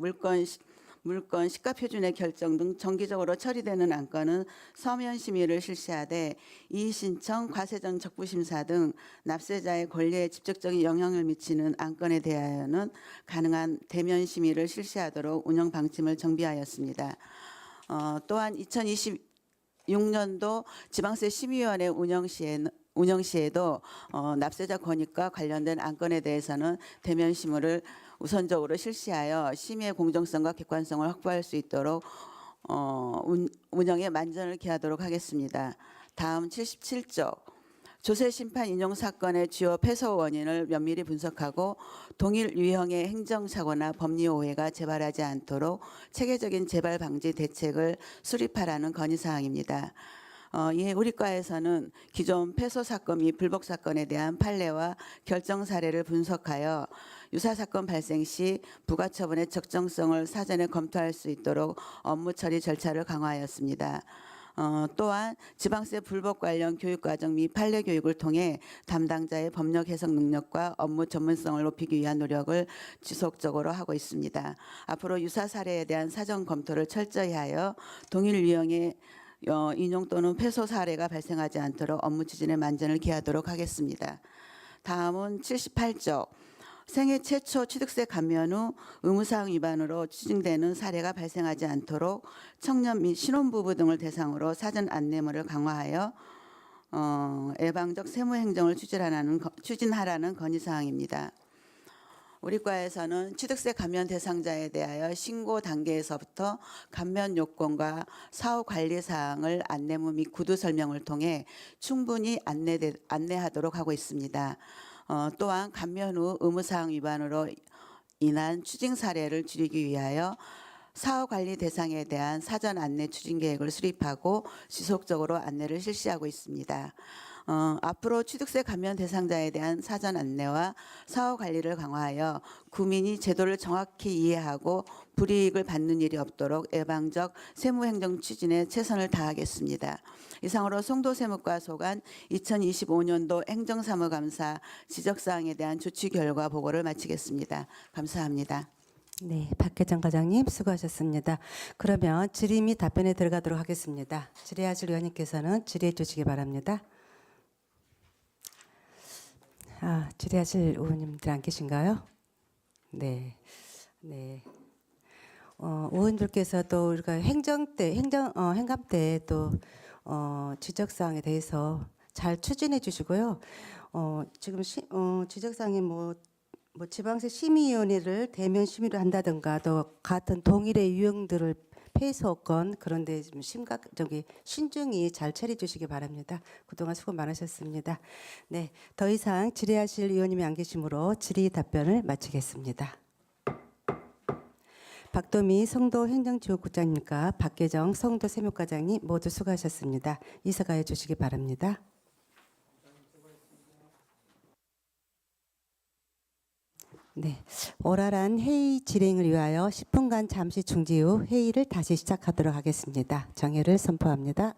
물건 시가 표준의 결정 등 정기적으로 처리되는 안건은 서면 심의를 실시하되 이의 신청, 과세전 적부 심사 등 납세자의 권리에 직접적인 영향을 미치는 안건에 대하여는 가능한 대면 심의를 실시하도록 운영 방침을 정비하였습니다. 또한 2026년도 지방세 심의위원회 운영 시에도 납세자 권익과 관련된 안건에 대해서는 대면 심의를 우선적으로 실시하여 심의의 공정성과 객관성을 확보할 수 있도록 운영에 만전을 기하도록 하겠습니다. 다음 77조 조세심판 인용 사건의 주요 패소 원인을 면밀히 분석하고 동일 유형의 행정사고나 법리 오해가 재발하지 않도록 체계적인 재발 방지 대책을 수립하라는 건의사항입니다. 이에 우리 과에서는 기존 패소 사건 및 불복 사건에 대한 판례와 결정 사례를 분석하여 유사 사건 발생 시 부가처분의 적정성을 사전에 검토할 수 있도록 업무 처리 절차를 강화하였습니다. 또한 지방세 불복 관련 교육과정 및 판례 교육을 통해 담당자의 법력 해석 능력과 업무 전문성을 높이기 위한 노력을 지속적으로 하고 있습니다. 앞으로 유사 사례에 대한 사전 검토를 철저히 하여 동일 유형의 인용 또는 패소 사례가 발생하지 않도록 업무 추진에 만전을 기하도록 하겠습니다. 다음은 78조 생애 최초 취득세 감면 후 의무사항 위반으로 추징되는 사례가 발생하지 않도록 청년 및 신혼부부 등을 대상으로 사전 안내물을 강화하여 예방적 세무행정을 추진하라는 건의사항입니다. 우리 과에서는 취득세 감면 대상자에 대하여 신고 단계에서부터 감면 요건과 사후 관리 사항을 안내문 및 구두 설명을 통해 충분히 안내하도록 하고 있습니다. 또한 감면 후 의무사항 위반으로 인한 추징 사례를 줄이기 위하여 사후 관리 대상에 대한 사전 안내 추진 계획을 수립하고 지속적으로 안내를 실시하고 있습니다. 앞으로 취득세 감면 대상자에 대한 사전 안내와 사후 관리를 강화하여 국민이 제도를 정확히 이해하고 불이익을 받는 일이 없도록 예방적 세무행정 추진에 최선을 다하겠습니다. 이상으로 송도세무과 소관 2025년도 행정사무감사 지적사항에 대한 조치 결과 보고를 마치겠습니다. 감사합니다. 네, 박혜정 과장님 수고하셨습니다. 그러면 질의 및 답변에 들어가도록 하겠습니다. 질의하실 의원님께서는 질의해 주시기 바랍니다. 질의하실 의원님들 안 계신가요? 네, 네. 의원들께서 또 우리가 행감 때 또 지적사항에 대해서 잘 추진해 주시고요. 지금 지적사항이 뭐 지방세 심의위원회를 대면 심의를 한다든가 또 같은 동일의 유형들을 폐소권 그런데 좀 신중히 잘 처리해 주시기 바랍니다. 그동안 수고 많으셨습니다. 네, 더 이상 질의하실 의원님이 안 계시므로 질의 답변을 마치겠습니다. 박도미 성도행정지원국장님과 박계정 성도세무과장님 모두 수고하셨습니다. 이사가해 주시기 바랍니다. 네, 오랄한 회의 진행을 위하여 10분간 잠시 중지 후 회의를 다시 시작하도록 하겠습니다. 정회를 선포합니다.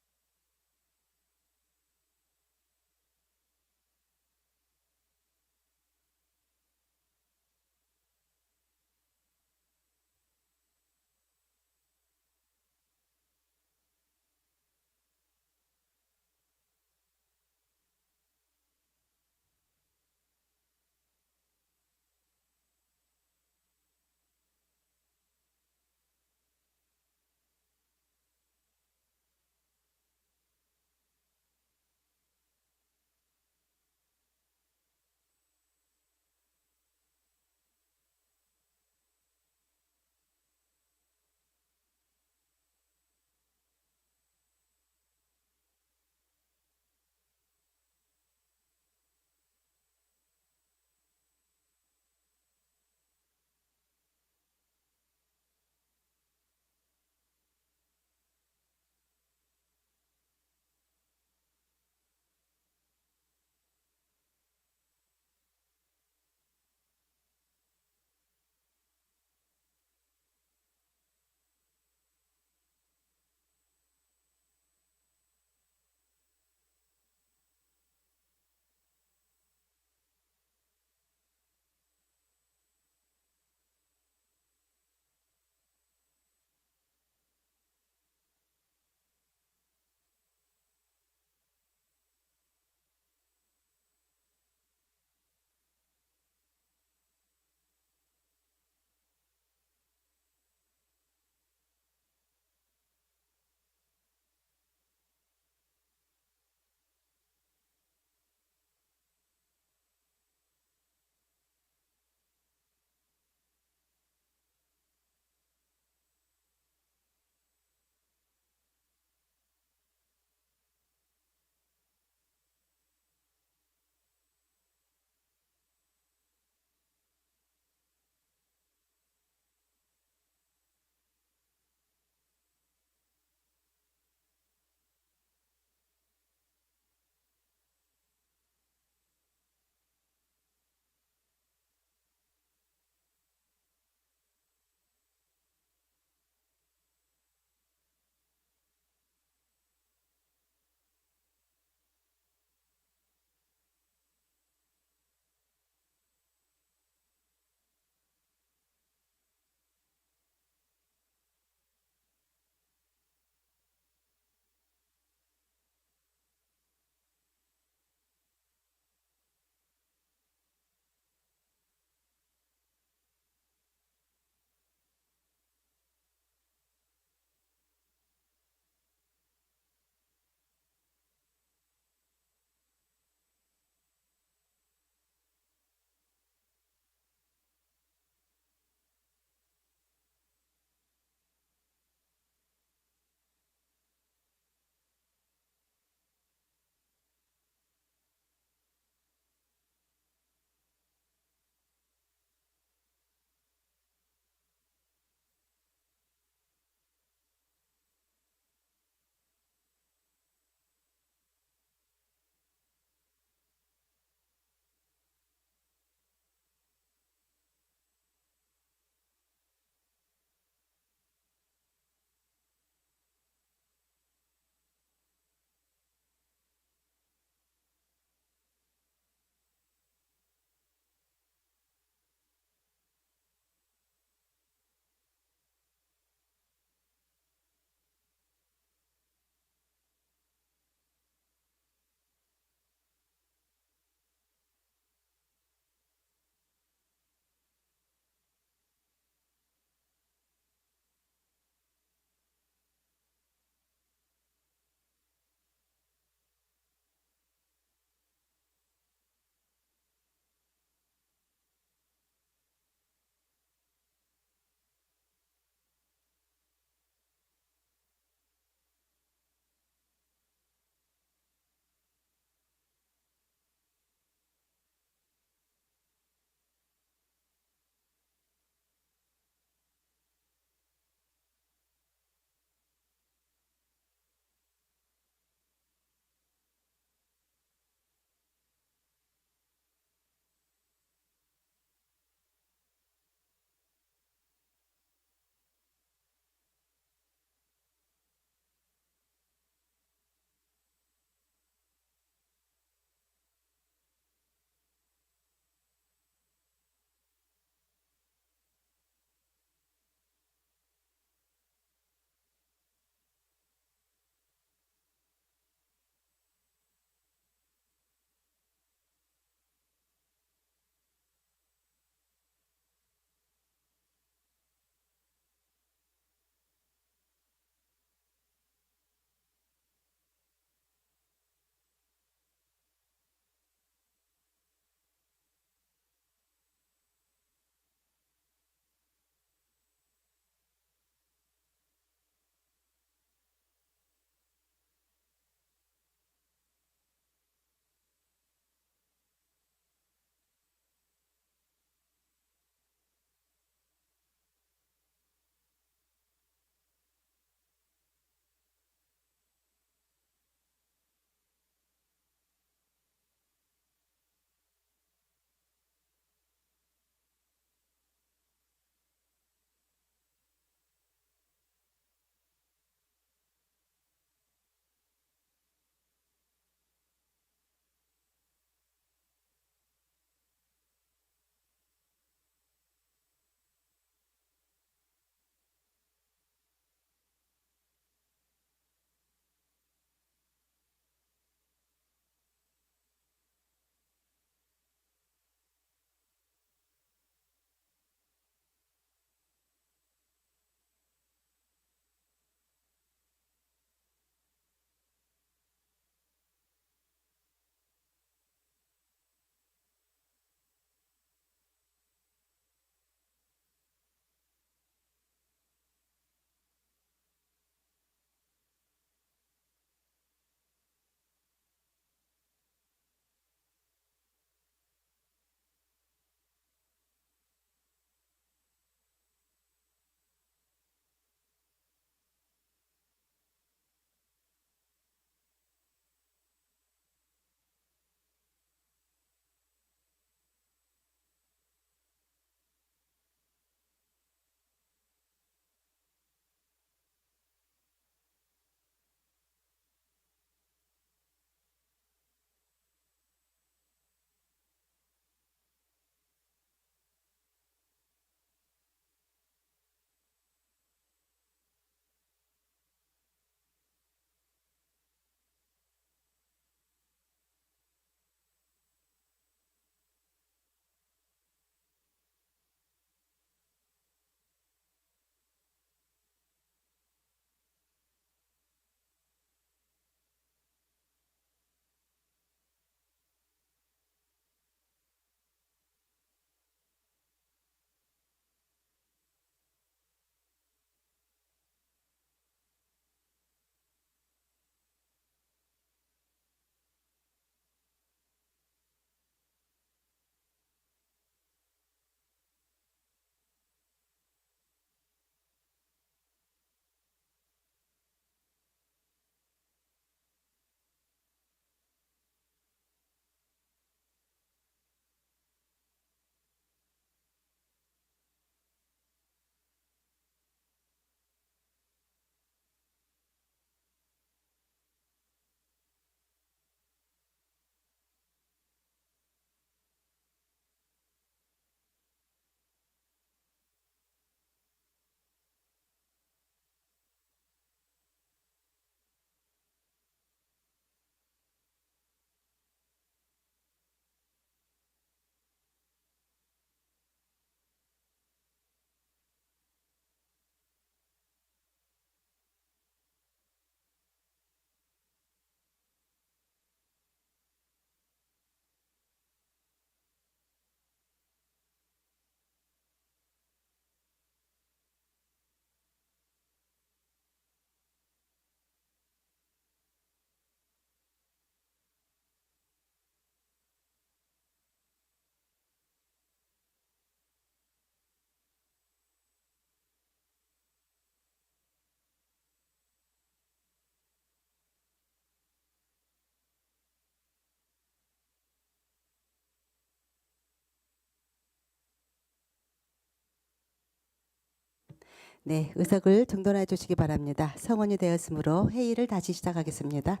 네, 의석을 정돈해 주시기 바랍니다. 성원이 되었으므로 회의를 다시 시작하겠습니다.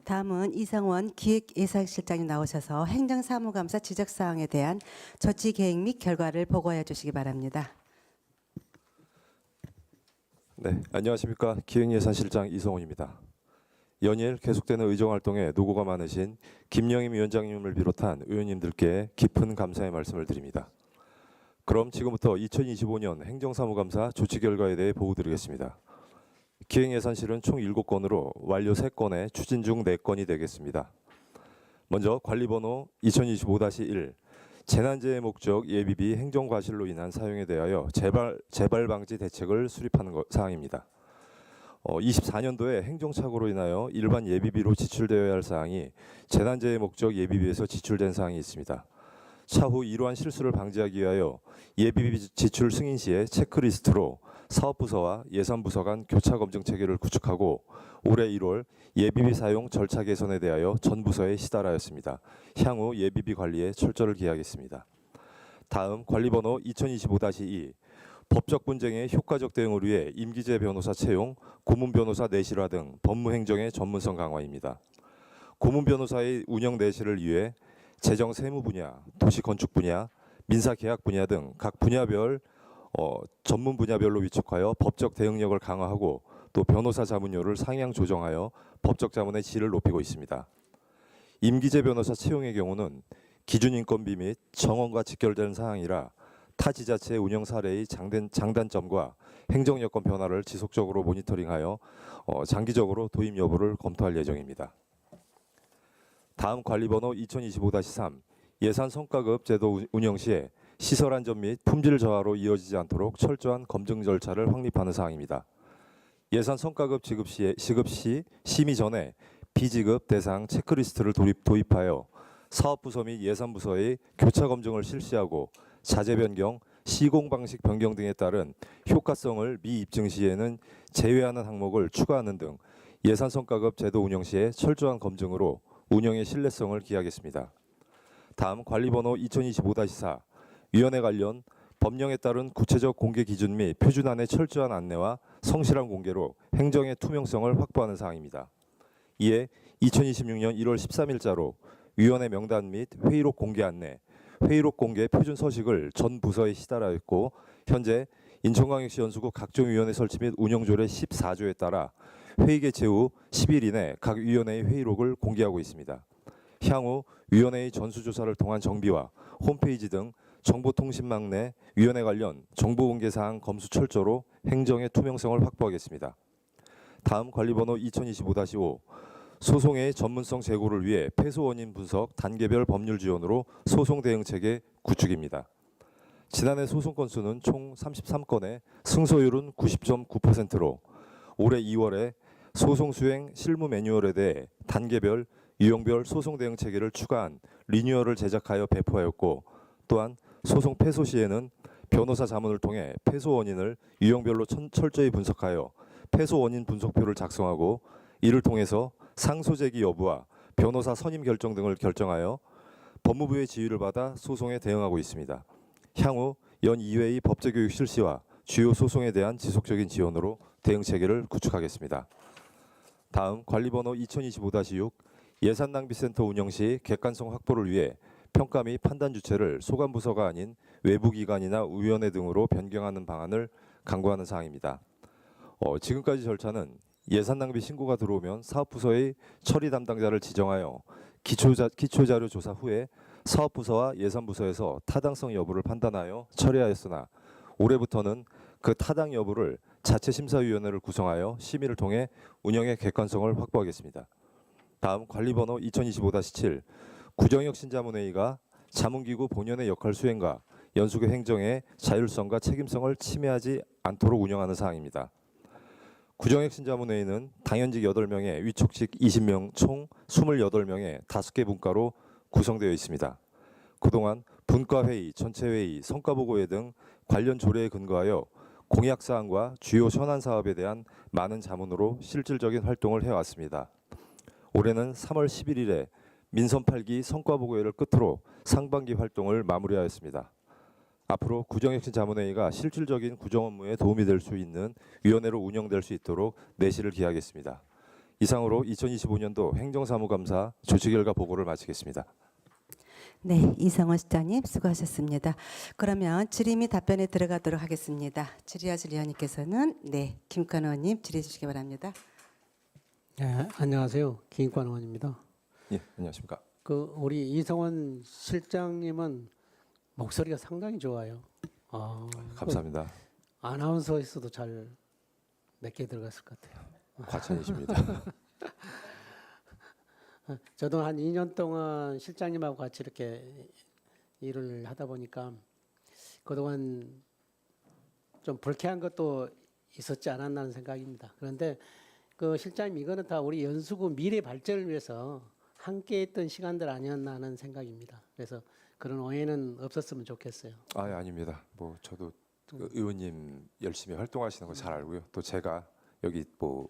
다음은 이성원 기획예산실장이 나오셔서 행정사무감사 지적사항에 대한 조치 계획 및 결과를 보고해 주시기 바랍니다. 네, 안녕하십니까. 기획예산실장 이성훈입니다. 연일 계속되는 의정활동에 노고가 많으신 김영임 위원장님을 비롯한 의원님들께 깊은 감사의 말씀을 드립니다. 그럼 지금부터 2025년 행정사무감사 조치 결과에 대해 보고드리겠습니다. 기획예산실은 총 7건으로 완료 3건에 추진 중 4건이 되겠습니다. 먼저 관리번호 2025-1 재난재해 목적 예비비 행정과실로 인한 사용에 대하여 재발 방지 대책을 수립하는 사항입니다. 24년도에 행정착오로 인하여 일반 예비비로 지출되어야 할 사항이 재난재해 목적 예비비에서 지출된 사항이 있습니다. 차후 이러한 실수를 방지하기 위하여 예비비 지출 승인 시에 체크리스트로 사업부서와 예산부서 간 교차 검증 체계를 구축하고 올해 1월 예비비 사용 절차 개선에 대하여 전 부서에 시달하였습니다. 향후 예비비 관리에 철저를 기하겠습니다. 다음 관리번호 2025-2 법적 분쟁의 효과적 대응을 위해 임기제 변호사 채용, 고문 변호사 내실화 등 법무행정의 전문성 강화입니다. 고문 변호사의 운영 내실을 위해 재정 세무 분야, 도시 건축 분야, 민사 계약 분야 등 각 분야별 전문 분야별로 위촉하여 법적 대응력을 강화하고 또 변호사 자문료를 상향 조정하여 법적 자문의 질을 높이고 있습니다. 임기제 변호사 채용의 경우는 기준 인건비 및 정원과 직결되는 사항이라 타 지자체 운영 사례의 장단점과 행정 여건 변화를 지속적으로 모니터링하여 장기적으로 도입 여부를 검토할 예정입니다. 다음 관리번호 2025-3 예산 성과급 제도 운영 시에 시설 안전 및 품질 저하로 이어지지 않도록 철저한 검증 절차를 확립하는 사항입니다. 예산 성과급 지급 시 심의 전에 비지급 대상 체크리스트를 도입하여 사업부서 및 예산부서의 교차 검증을 실시하고 자재 변경, 시공 방식 변경 등에 따른 효과성을 미입증 시에는 제외하는 항목을 추가하는 등 예산 성과급 제도 운영 시에 철저한 검증으로 운영의 신뢰성을 기하겠습니다. 다음 관리번호 2025-4 위원회 관련 법령에 따른 구체적 공개 기준 및 표준안의 철저한 안내와 성실한 공개로 행정의 투명성을 확보하는 사항입니다. 이에 2026년 1월 13일자로 위원회 명단 및 회의록 공개 안내, 회의록 공개 표준 서식을 전 부서에 시달하였고 현재 인천광역시 연수구 각종 위원회 설치 및 운영조례 14조에 따라 회의 개최 후 10일 이내 각 위원회의 회의록을 공개하고 있습니다. 향후 위원회의 전수조사를 통한 정비와 홈페이지 등 정보통신망 내 위원회 관련 정보공개사항 검수 철저로 행정의 투명성을 확보하겠습니다. 다음 관리번호 2025-5 소송의 전문성 제고를 위해 패소 원인 분석 단계별 법률 지원으로 소송 대응 체계 구축입니다. 지난해 소송 건수는 총 33건에 승소율은 90.9%로 올해 2월에 소송 수행 실무 매뉴얼에 대해 단계별 유형별 소송 대응 체계를 추가한 리뉴얼을 제작하여 배포하였고 또한 소송 패소 시에는 변호사 자문을 통해 패소 원인을 유형별로 철저히 분석하여 패소 원인 분석표를 작성하고 이를 통해서 상소 제기 여부와 변호사 선임 결정 등을 결정하여 법무부의 지휘를 받아 소송에 대응하고 있습니다. 향후 연 2회의 법제교육 실시와 주요 소송에 대한 지속적인 지원으로 대응 체계를 구축하겠습니다. 다음 관리번호 2025-6 예산낭비센터 운영 시 객관성 확보를 위해 평가 및 판단 주체를 소관부서가 아닌 외부기관이나 위원회 등으로 변경하는 방안을 강구하는 사항입니다. 지금까지 절차는 예산낭비 신고가 들어오면 사업부서의 처리 담당자를 지정하여 기초자료 조사 후에 사업부서와 예산부서에서 타당성 여부를 판단하여 처리하였으나 올해부터는 그 타당 여부를 자체심사위원회를 구성하여 심의를 통해 운영의 객관성을 확보하겠습니다. 다음 관리번호 2025-7 구정혁 신자문회의가 자문기구 본연의 역할 수행과 연수구 행정의 자율성과 책임성을 침해하지 않도록 운영하는 사항입니다. 구정혁 신자문회의는 당연직 8명에 위촉직 20명 총 28명의 5개 분과로 구성되어 있습니다. 그동안 분과회의, 전체회의, 성과보고회 등 관련 조례에 근거하여 공약사항과 주요 현안 사업에 대한 많은 자문으로 실질적인 활동을 해왔습니다. 올해는 3월 11일에 민선 8기 성과보고회를 끝으로 상반기 활동을 마무리하였습니다. 앞으로 구정혁신자문회의가 실질적인 구정 업무에 도움이 될 수 있는 위원회로 운영될 수 있도록 내실을 기하겠습니다. 이상으로 2025년도 행정사무감사 조치 결과 보고를 마치겠습니다. 네, 이성원 실장님 수고하셨습니다. 그러면 질의 및 답변에 들어가도록 하겠습니다. 질의하실 위원님께서는 김관 의원님 질의해 주시기 바랍니다. 네, 안녕하세요. 김익관 의원입니다. 예, 안녕하십니까. 우리 이성원 실장님은 목소리가 상당히 좋아요. 감사합니다. 아나운서에서도 잘 몇 개 들어갔을 것 같아요. 과찬이십니다. 저도 한 2년 동안 실장님하고 같이 이렇게 일을 하다 보니까 그동안 좀 불쾌한 것도 있었지 않았나 하는 생각입니다. 그런데 그 실장님 이거는 다 우리 연수구 미래 발전을 위해서 함께 했던 시간들 아니었나 하는 생각입니다. 그래서 그런 오해는 없었으면 좋겠어요. 아닙니다. 뭐 저도 그 의원님 열심히 활동하시는 거 잘 알고요. 또 제가 여기 뭐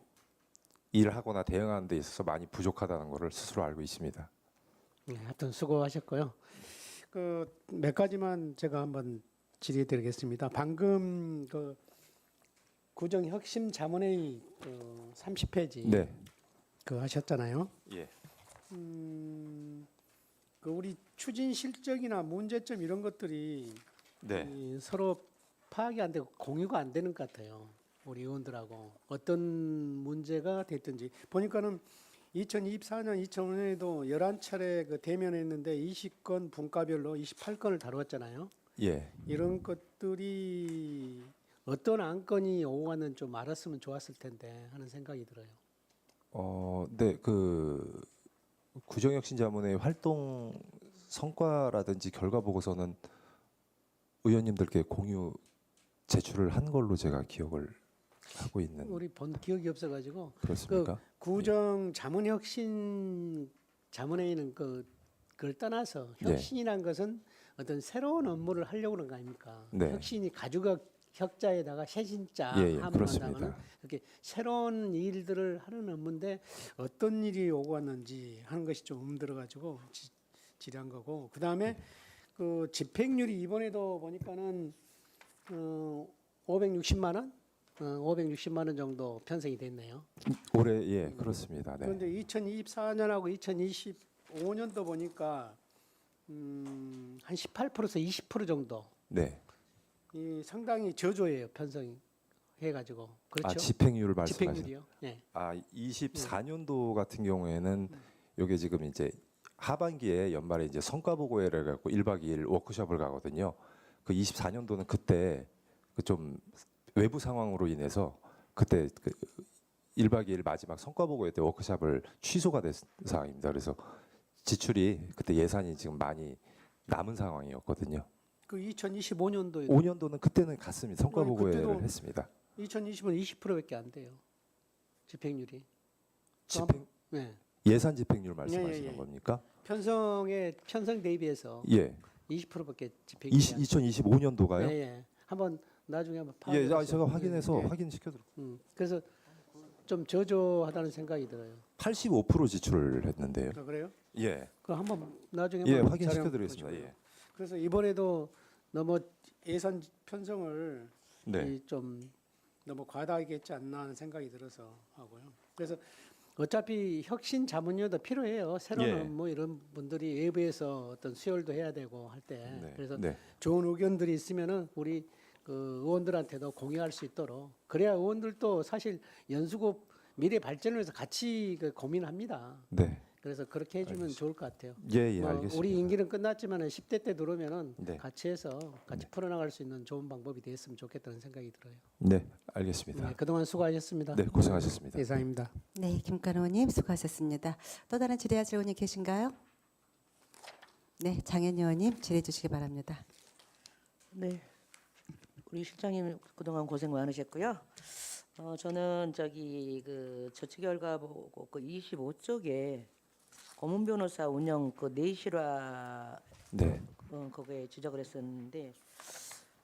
일을 하거나 대응하는 데 있어서 많이 부족하다는 것을 스스로 알고 있습니다. 네, 하여튼 수고하셨고요. 몇 가지만 제가 한번 질의드리겠습니다. 방금 구정혁신자문회의 30페이지 네. 하셨잖아요. 예. 우리 추진 실적이나 문제점 이런 것들이 네. 서로 파악이 안 되고 공유가 안 되는 것 같아요. 우리 의원들하고 어떤 문제가 됐든지 보니까는 2024년, 2025년에도 11차례 대면했는데 20건 분과별로 28건을 다루었잖아요. 예. 이런 것들이 어떤 안건이 오가는 좀 알았으면 좋았을 텐데 하는 생각이 들어요. 네. 구정혁신자문회 활동 성과라든지 결과 보고서는 의원님들께 공유 제출을 한 걸로 제가 기억을 하고 있는. 우리 본 기억이 없어가지고 그렇습니까? 구정 자문혁신 자문회의는 그걸 떠나서 혁신이란 것은 어떤 새로운 업무를 하려고 그런 거 아닙니까? 네. 혁신이 가주가 혁자에다가 쇄신자 예, 하면 그렇습니다. 한다면 이렇게 새로운 일들을 하는 업무인데 어떤 일이 오고 왔는지 하는 것이 좀 들어가지고 질의한 거고 그 다음에 그 집행률이 이번에도 보니까는 560만 원, 560만 원 정도 편성이 됐네요. 올해 예 그렇습니다. 네. 그런데 2024년하고 2025년도 보니까 한 18%에서 20% 정도 네. 이 상당히 저조해요 편성이 해가지고 그렇죠. 집행률을 말씀하시는. 집행률이요. 네. 24년도 같은 경우에는 요게 지금 이제 하반기에 연말에 이제 성과 보고회를 갖고 1박 2일 워크숍을 가거든요. 그 24년도는 그때 그 좀 외부 상황으로 인해서 그때 그 1박 2일 마지막 성과 보고회 때 워크숍을 취소가 된 상황입니다. 그래서 지출이 그때 예산이 지금 많이 남은 상황이었거든요. 그 2025년도에 5년도는 그때는 갔습니다. 성과 아니, 보고회를 그때도 했습니다. 2020년 20%밖에 안 돼요. 집행률이. 집행 네. 예산 집행률 말씀하시는 예. 겁니까? 편성 대비해서 예. 20%밖에 집행률이 안 돼요. 2025년도가요? 예, 예. 한번 나중에 한번 예, 파악해서. 제가 확인해서 예, 예. 확인시켜 드릴게요. 그래서 좀 저조하다는 생각이 들어요. 85% 지출을 했는데요. 그래요? 예. 그 한번 나중에 예, 한번 확인시켜 자료 드리겠습니다. 보시고요. 예. 그래서 이번에도 너무 예산 편성을 네. 좀 너무 과다하게 했지 않나 하는 생각이 들어서 하고요. 그래서 어차피 혁신 자문위원도 필요해요. 새로운 예. 업무 이런 분들이 외부에서 어떤 수혈도 해야 되고 할 때 네. 그래서 네. 좋은 의견들이 있으면은 우리 그 의원들한테도 공유할 수 있도록 그래야 의원들도 사실 연수구 미래 발전을 위해서 같이 고민합니다. 네. 그래서 그렇게 해주면 좋을 것 같아요. 예, 예, 뭐 알겠습니다. 우리 임기는 끝났지만 10대 때 들어오면은 네. 같이 해서 같이 풀어나갈 수 있는 좋은 방법이 됐으면 좋겠다는 생각이 들어요. 네, 알겠습니다. 네, 그동안 수고하셨습니다. 네, 고생하셨습니다. 이상입니다. 네, 김관 의원님 수고하셨습니다. 또 다른 질의하실 의원님 계신가요? 네, 장현 의원님 질의해 주시기 바랍니다. 네, 우리 실장님 그동안 고생 많으셨고요. 저는 그 조치 결과 보고 그 25쪽에 고문 변호사 운영 그 내실화 네. 거기에 지적을 했었는데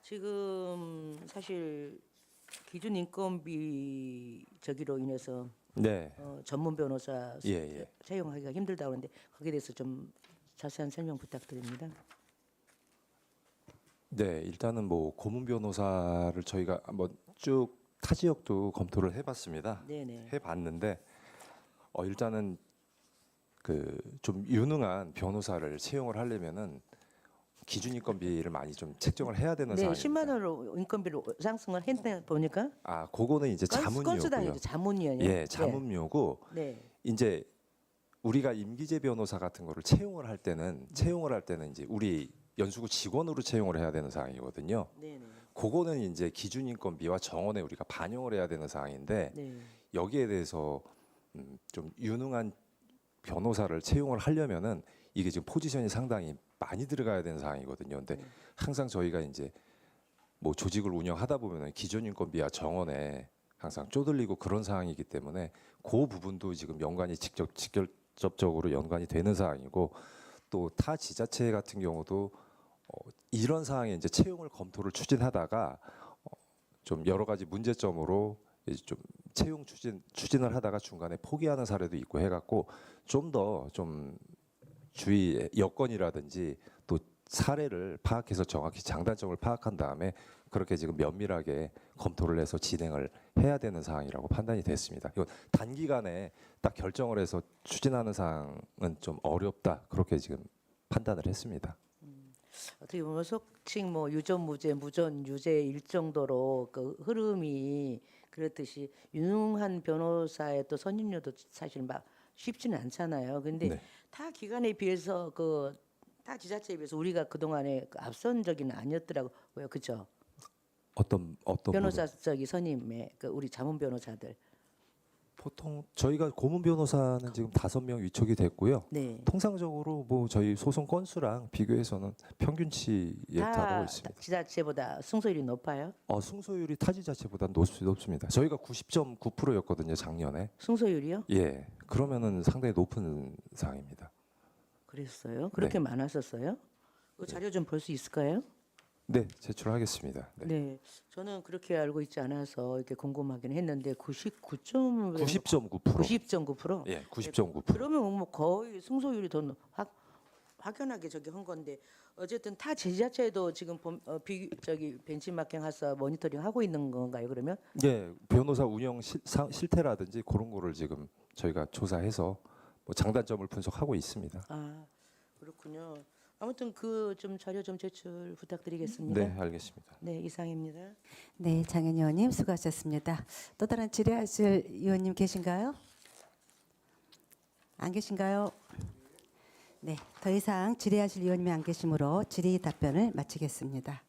지금 사실 기준 인건비 저기로 인해서 네. 전문 변호사 예. 채용하기가 힘들다고 하는데 거기에 대해서 좀 자세한 설명 부탁드립니다. 네, 일단은 뭐 고문 변호사를 저희가 한번 쭉 타 지역도 검토를 해봤습니다. 네네. 해봤는데 일단은 그 좀 유능한 변호사를 채용을 하려면은 기준 인건비를 많이 좀 책정을 해야 되는 네, 상황입니다. 10만 원으로 인건비를 상승을 했네 보니까. 아, 그거는 이제 건수당이죠, 자문료고요. 자문료요. 예, 자문료고 네. 이제 우리가 임기제 변호사 같은 거를 채용을 할 때는 이제 우리 연수구 직원으로 채용을 해야 되는 상황이거든요. 네. 네. 그거는 이제 기준 인건비와 정원에 우리가 반영을 해야 되는 상황인데 네. 여기에 대해서 좀 유능한 변호사를 채용을 하려면은 이게 지금 포지션이 상당히 많이 들어가야 되는 상황이거든요. 근데 항상 저희가 이제 뭐 조직을 운영하다 보면은 기준 인건비와 정원에 항상 쪼들리고 그런 상황이기 때문에 그 부분도 지금 연관이 직접적으로 연관이 되는 상황이고 또 타 지자체 같은 경우도 이런 상황에 이제 채용을 검토를 추진하다가 좀 여러 가지 문제점으로 이제 좀 채용 추진을 하다가 중간에 포기하는 사례도 있고 해갖고 좀 더 좀 주의 여건이라든지 또 사례를 파악해서 정확히 장단점을 파악한 다음에 그렇게 지금 면밀하게 검토를 해서 진행을 해야 되는 상황이라고 판단이 됐습니다. 이건 단기간에 딱 결정을 해서 추진하는 사항은 좀 어렵다 그렇게 지금 판단을 했습니다. 어떻게 보면 속칭 뭐 유전 무죄, 무전 유죄일 정도로 그 흐름이 그렇듯이 유능한 변호사의 또 선임료도 사실 막 쉽지는 않잖아요. 근데 네. 타 기관에 비해서 그 타 지자체에 비해서 우리가 그 동안에 앞선적인 아니었더라고요, 그죠? 어떤 변호사 저기 선임의 그 우리 자문 변호사들. 보통 저희가 고문 변호사는 지금 5명 위촉이 됐고요. 네. 통상적으로 뭐 저희 소송 건수랑 비교해서는 평균치에 달하고 있습니다. 지자체보다 승소율이 높아요? 승소율이 타지 자체보다 높습니다. 저희가 90.9%였거든요 작년에. 승소율이요? 예, 그러면은 상당히 높은 상황입니다. 그랬어요? 그렇게 많았었어요? 그 자료 좀 볼 수 있을까요? 네, 제출하겠습니다. 네. 네, 저는 그렇게 알고 있지 않아서 이렇게 궁금하긴 했는데 90.9%. 90.9%? 예, 90.9%. 그러면 뭐 거의 승소율이 더 확연하게 저기 한 건데 어쨌든 타 지자체도 지금 저기 벤치마킹해서 모니터링 하고 있는 건가요? 그러면? 예, 변호사 운영 실태라든지 그런 거를 지금 저희가 조사해서 뭐 장단점을 분석하고 있습니다. 아, 그렇군요. 아무튼 그 좀 자료 좀 제출 부탁드리겠습니다. 네, 알겠습니다. 네, 이상입니다. 네, 장현 의원님 수고하셨습니다. 또 다른 질의하실 의원님 계신가요? 안 계신가요? 네, 더 이상 질의하실 의원님이 안 계시므로 질의 답변을 마치겠습니다.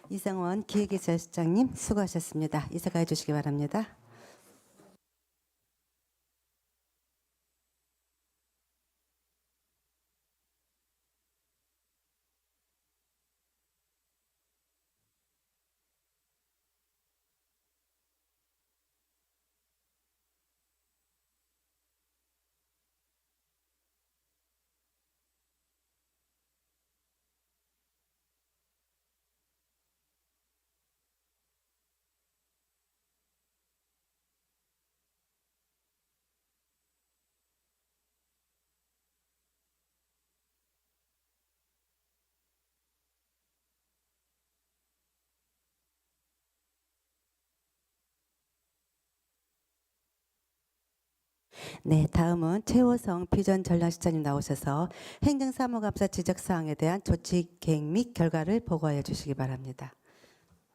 이상원 기획이사실장님 수고하셨습니다. 이사가해 주시기 바랍니다. 네, 다음은 최호성 비전 전략실장님 나오셔서 행정사무감사 지적사항에 대한 조치 계획 및 결과를 보고해 주시기 바랍니다.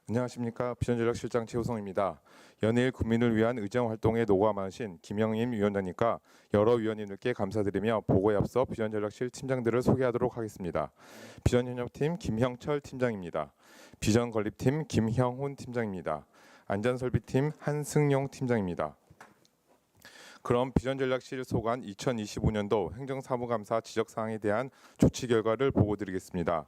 안녕하십니까. 비전전략실장 최우성입니다. 연일 국민을 위한 의정활동에 노고가 많으신 김영임 위원장님과 여러 위원님들께 감사드리며 보고에 앞서 비전전략실 팀장들을 소개하도록 하겠습니다. 비전협력팀 김형철 팀장입니다. 비전건립팀 김형훈 팀장입니다. 안전설비팀 한승용 팀장입니다. 그럼 비전전략실 소관 2025년도 행정사무감사 지적사항에 대한 조치 결과를 보고드리겠습니다.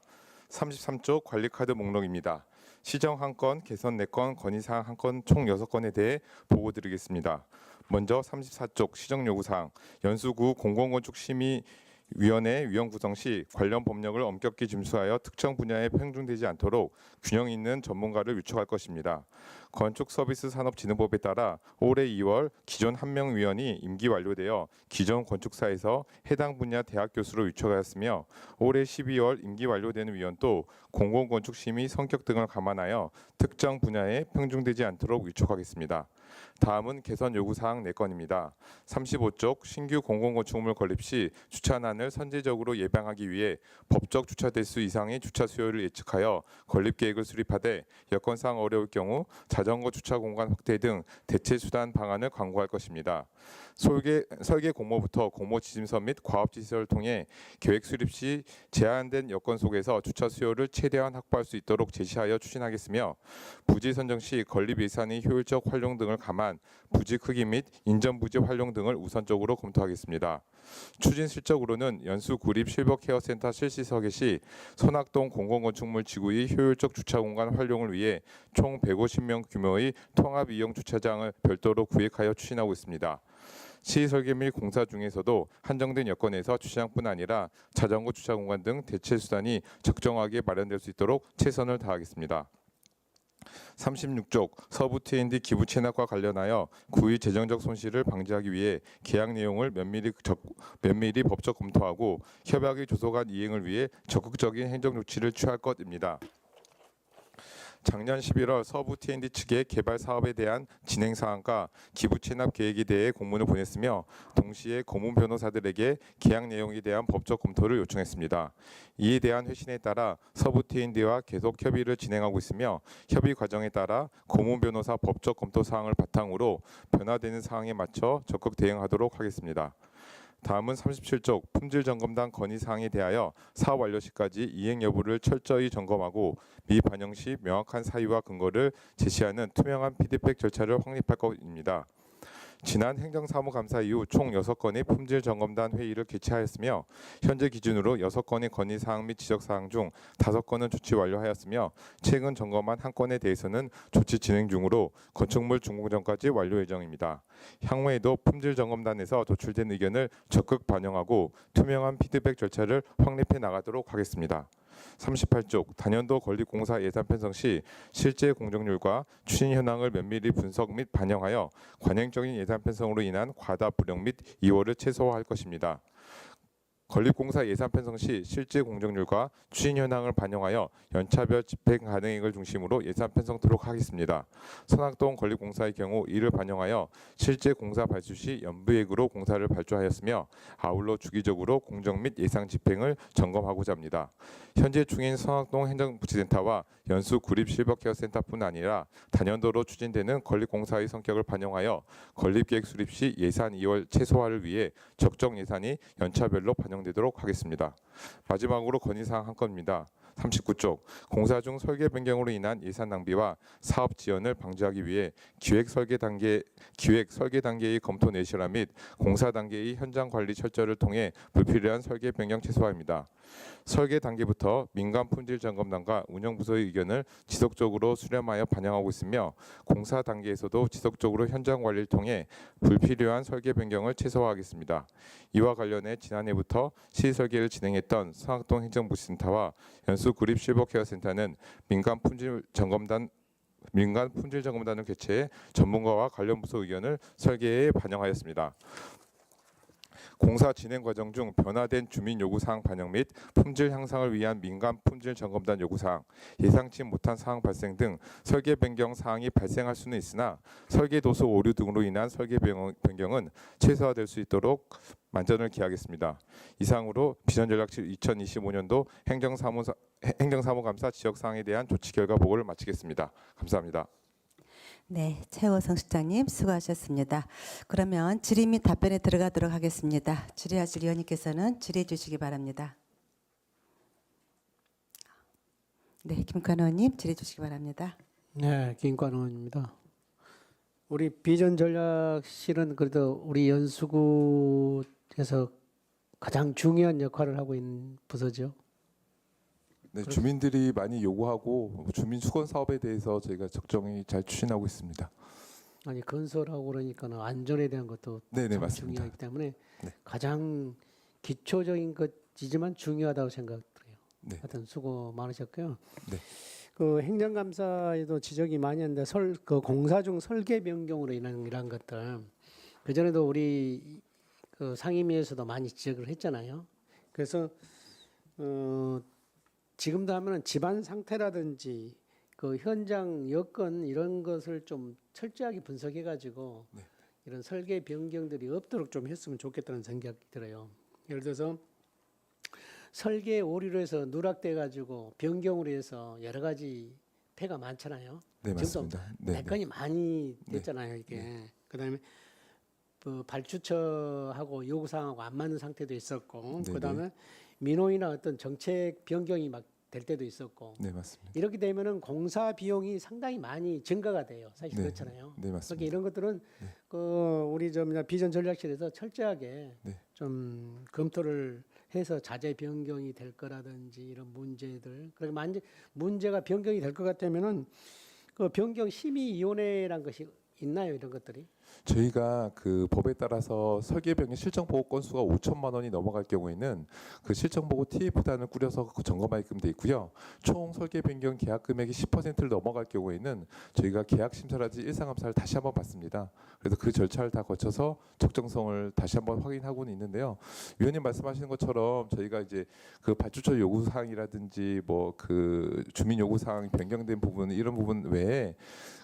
33쪽 관리카드 목록입니다. 시정 1건, 개선 4건, 건의사항 1건 총 6건에 대해 보고드리겠습니다. 먼저 34쪽 시정요구사항, 연수구 공공건축 심의 위원회 위원 구성 시 관련 법령을 엄격히 준수하여 특정 분야에 편중되지 않도록 균형 있는 전문가를 위촉할 것입니다. 건축서비스산업진흥법에 따라 올해 2월 기존 한 명 위원이 임기 완료되어 기존 건축사에서 해당 분야 대학 교수로 위촉하였으며 올해 12월 임기 완료되는 위원도 공공건축심의 성격 등을 감안하여 특정 분야에 편중되지 않도록 위촉하겠습니다. 다음은 개선 요구사항 4건입니다. 35쪽 신규 공공건축물 건립 시 주차난을 선제적으로 예방하기 위해 법적 주차 대수 이상의 주차 수요를 예측하여 건립 계획을 수립하되 여건상 어려울 경우 자전거 주차 공간 확대 등 대체 수단 방안을 강구할 것입니다. 설계 공모부터 공모 지침서 및 과업지시서를 통해 계획 수립 시 제한된 여건 속에서 주차 수요를 최대한 확보할 수 있도록 제시하여 추진하겠으며 부지 선정 시 건립 예산의 효율적 활용 등을 감안 부지 크기 및 인접 부지 활용 등을 우선적으로 검토하겠습니다. 추진 실적으로는 연수 구립 실버 케어센터 실시 설계 시 선악동 공공건축물 지구의 효율적 주차 공간 활용을 위해 총 150명 규모의 통합 이용 주차장을 별도로 구획하여 추진하고 있습니다. 시 설계 및 공사 중에서도 한정된 여건에서 주차장뿐 아니라 자전거 주차 공간 등 대체 수단이 적정하게 마련될 수 있도록 최선을 다하겠습니다. 36쪽 서부 T&D 기부 체납과 관련하여 구의 재정적 손실을 방지하기 위해 계약 내용을 면밀히 법적 검토하고 협약의 조속한 이행을 위해 적극적인 행정 조치를 취할 것입니다. 작년 11월 서부 T&D 측의 개발 사업에 대한 진행 사항과 기부 체납 계획에 대해 공문을 보냈으며 동시에 고문 변호사들에게 계약 내용에 대한 법적 검토를 요청했습니다. 이에 대한 회신에 따라 서부 T&D와 계속 협의를 진행하고 있으며 협의 과정에 따라 고문 변호사 법적 검토 사항을 바탕으로 변화되는 사항에 맞춰 적극 대응하도록 하겠습니다. 다음은 37쪽 품질점검단 건의사항에 대하여 사업 완료 시까지 이행 여부를 철저히 점검하고 미반영 시 명확한 사유와 근거를 제시하는 투명한 피드백 절차를 확립할 것입니다. 지난 행정사무감사 이후 총 6건의 품질점검단 회의를 개최하였으며 현재 기준으로 6건의 건의사항 및 지적사항 중 5건은 조치 완료하였으며 최근 점검한 1건에 대해서는 조치 진행 중으로 건축물 준공전까지 완료 예정입니다. 향후에도 품질점검단에서 도출된 의견을 적극 반영하고 투명한 피드백 절차를 확립해 나가도록 하겠습니다. 38쪽 단연도 건립공사 예산 편성 시 실제 공정률과 추진 현황을 면밀히 분석 및 반영하여 관행적인 예산 편성으로 인한 과다 불용 및 이월을 최소화할 것입니다. 건립공사 예산 편성 시 실제 공정률과 추진 현황을 반영하여 연차별 집행 가능액을 중심으로 예산 편성토록 하겠습니다. 선악동 건립공사의 경우 이를 반영하여 실제 공사 발주 시 연부액으로 공사를 발주하였으며 아울러 주기적으로 공정 및 예상 집행을 점검하고자 합니다. 현재 중인 선악동 행정부지센터와 연수 구립 실버케어센터뿐 아니라 단연도로 추진되는 건립공사의 성격을 반영하여 건립계획 수립 시 예산 2월 최소화를 위해 적정 예산이 연차별로 반영되도록 하겠습니다. 마지막으로 건의사항 한 건입니다. 39쪽 공사 중 설계 변경으로 인한 예산 낭비와 사업 지연을 방지하기 위해 기획 설계 단계의 검토 내실화 및 공사 단계의 현장 관리 철저를 통해 불필요한 설계 변경 최소화입니다. 설계 단계부터 민간 품질 점검단과 운영부서의 의견을 지속적으로 수렴하여 반영하고 있으며 공사 단계에서도 지속적으로 현장 관리를 통해 불필요한 설계 변경을 최소화하겠습니다. 이와 관련해 지난해부터 시설계를 진행했던 선악동 행정부센터와 연수 구립 실버케어센터는 민간 품질 점검단을 개최해 전문가와 관련 부서 의견을 설계에 반영하였습니다. 공사 진행 과정 중 변화된 주민 요구사항 반영 및 품질 향상을 위한 민간 품질 점검단 요구사항, 예상치 못한 사항 발생 등 설계 변경 사항이 발생할 수는 있으나 설계 도서 오류 등으로 인한 설계 변경은 최소화될 수 있도록 만전을 기하겠습니다. 이상으로 비전전략실 2025년도 행정사무감사 지적사항에 대한 조치 결과 보고를 마치겠습니다. 감사합니다. 네, 최호성 실장님 수고하셨습니다. 그러면 질의 및 답변에 들어가도록 하겠습니다. 질의하실 위원님께서는 질의해 주시기 바랍니다. 네, 김관호 의원님 질의해 주시기 바랍니다. 네, 김관호 의원입니다. 우리 비전전략실은 그래도 우리 연수구에서 가장 중요한 역할을 하고 있는 부서죠. 네, 주민들이 많이 요구하고 주민 수건 사업에 대해서 저희가 적정히 잘 추진하고 있습니다. 아니 건설하고 그러니까는 안전에 대한 것도 네네 참 맞습니다. 중요하기 때문에 네. 가장 기초적인 것이지만 중요하다고 생각돼요. 네. 하여튼 수고 많으셨고요. 네. 그 행정감사에도 지적이 많이 했는데 그 공사 중 설계 변경으로 인한 이런 것들 그 전에도 우리 그 상임위에서도 많이 지적을 했잖아요. 그래서 지금도 하면은 집안 상태라든지 그 현장 여건 이런 것을 좀 철저하게 분석해 가지고 네. 이런 설계 변경들이 없도록 좀 했으면 좋겠다는 생각이 들어요. 예를 들어서 설계 오류로 해서 누락돼 가지고 변경으로 해서 여러 가지 폐가 많잖아요. 네, 지금도 맞습니다. 네, 네. 건이 많이 됐잖아요. 이게 그다음에 그 발주처하고 요구사항하고 안 맞는 상태도 있었고, 네, 그다음에 민원이나 어떤 정책 변경이 막 될 때도 있었고, 네, 맞습니다. 이렇게 되면은 공사 비용이 상당히 많이 증가가 돼요. 사실 네, 그렇잖아요. 네, 그러니까 맞습니다. 이런 것들은 네. 그 우리 비전 전략실에서 철저하게 네. 좀 검토를 해서 자재 변경이 될 거라든지 이런 문제들. 그리고 문제가 변경이 될 것 같다면은 그 변경 심의위원회란 것이 있나요, 이런 것들이? 저희가 그 법에 따라서 설계 변경 실정 보고 건수가 5천만 원이 넘어갈 경우에는 그 실정 보고 TF단을 꾸려서 그 점검하게끔 돼 있고요. 총 설계 변경 계약 금액이 10%를 넘어갈 경우에는 저희가 계약 심사라든지 일상 감사를 다시 한번 받습니다. 그래서 그 절차를 다 거쳐서 적정성을 다시 한번 확인하고는 있는데요. 위원님 말씀하시는 것처럼 저희가 이제 그 발주처 요구 사항이라든지 뭐 그 주민 요구 사항이 변경된 부분 이런 부분 외에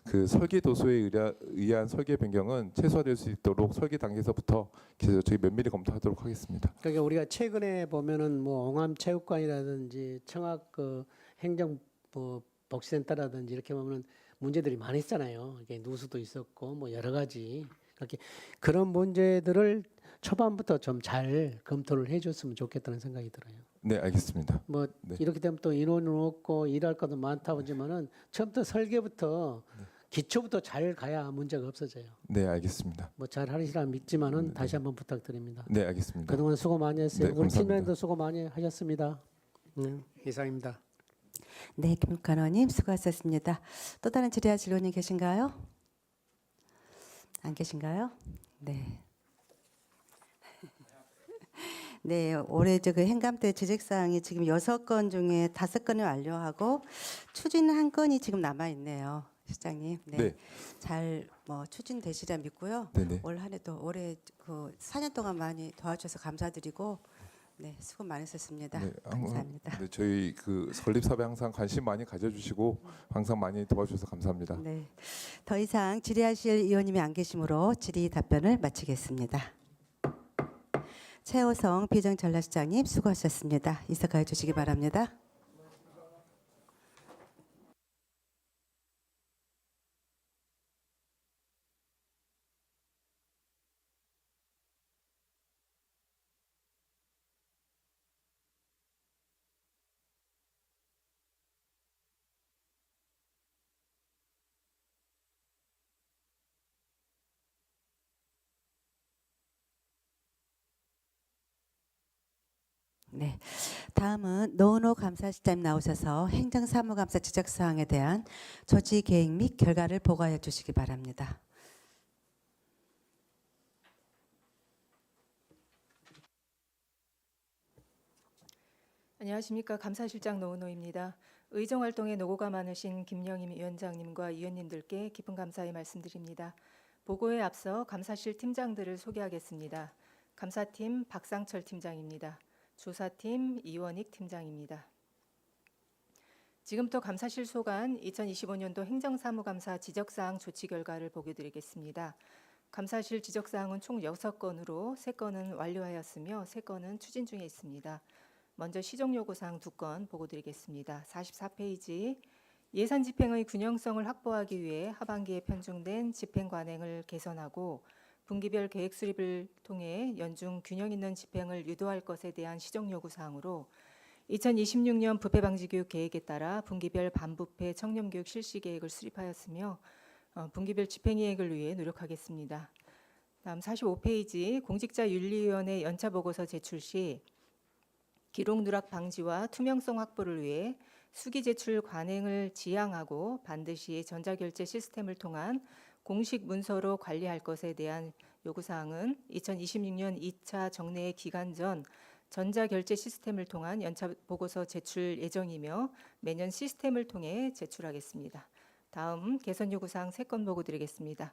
그 설계 도서에 의한 설계 변경은 최소화될 수 있도록 설계 단계에서부터 저희 면밀히 검토하도록 하겠습니다. 그러니까 우리가 최근에 보면은 뭐 옹암체육관이라든지 청학 그 행정 뭐 복지센터라든지 이렇게 보면은 문제들이 많이 있잖아요. 이게 누수도 있었고 뭐 여러 가지 그렇게 그런 문제들을 초반부터 좀 잘 검토를 해줬으면 좋겠다는 생각이 들어요. 네, 알겠습니다. 뭐 네. 이렇게 되면 또 인원은 없고 일할 것도 많다 보지만은 처음부터 설계부터 기초부터 잘 가야 문제가 없어져요. 네, 알겠습니다. 뭐 잘 하시라 믿지만은 네. 다시 한번 부탁드립니다. 네, 알겠습니다. 그동안 수고 많이 했어요. 네, 우리 감사합니다. 팀장님도 수고 많이 하셨습니다. 이상입니다. 네, 김관원님 수고하셨습니다. 또 다른 질의할 질문이 계신가요? 안 계신가요? 네. 네, 올해 그 행감대 지적사항이 지금 6건 중에 5건을 완료하고 추진 1건이 지금 남아 있네요, 실장님. 네, 네. 잘 뭐 추진되시리라 믿고요. 네, 네. 올 한해도 올해 그 4년 동안 많이 도와주셔서 감사드리고, 네, 수고 많으셨습니다. 네, 감사합니다. 네, 저희 그 건립 사업에 항상 관심 많이 가져주시고 항상 많이 도와주셔서 감사합니다. 네, 더 이상 질의하실 의원님이 안 계시므로 질의 답변을 마치겠습니다. 최호성 비정전략시장님 수고하셨습니다. 이사가해 주시기 바랍니다. 네, 다음은 노은호 감사실장님 나오셔서 행정사무감사 지적사항에 대한 조치 계획 및 결과를 보고해 주시기 바랍니다. 안녕하십니까. 감사실장 노은호입니다. 의정활동에 노고가 많으신 김영임 위원장님과 위원님들께 깊은 감사의 말씀드립니다. 보고에 앞서 감사실 팀장들을 소개하겠습니다. 감사팀 박상철 팀장입니다. 조사팀 이원익 팀장입니다. 지금부터 감사실 소관 2025년도 행정사무감사 지적사항 조치 결과를 보고드리겠습니다. 감사실 지적사항은 총 6건으로 3건은 완료하였으며 3건은 추진 중에 있습니다. 먼저 시정요구사항 2건 보고드리겠습니다. 44페이지 예산 집행의 균형성을 확보하기 위해 하반기에 편중된 집행 관행을 개선하고 분기별 계획 수립을 통해 연중 균형 있는 집행을 유도할 것에 대한 시정요구사항으로 2026년 부패방지교육 계획에 따라 분기별 반부패 청렴교육 실시 계획을 수립하였으며 분기별 집행이익을 위해 노력하겠습니다. 다음 45페이지 공직자윤리위원회 연차보고서 제출 시 기록 누락 방지와 투명성 확보를 위해 수기 제출 관행을 지향하고 반드시 전자결제 시스템을 통한 공식 문서로 관리할 것에 대한 요구사항은 2026년 2차 정례 기간 전 전자결제 시스템을 통한 연차 보고서 제출 예정이며 매년 시스템을 통해 제출하겠습니다. 다음 개선 요구사항 3건 보고 드리겠습니다.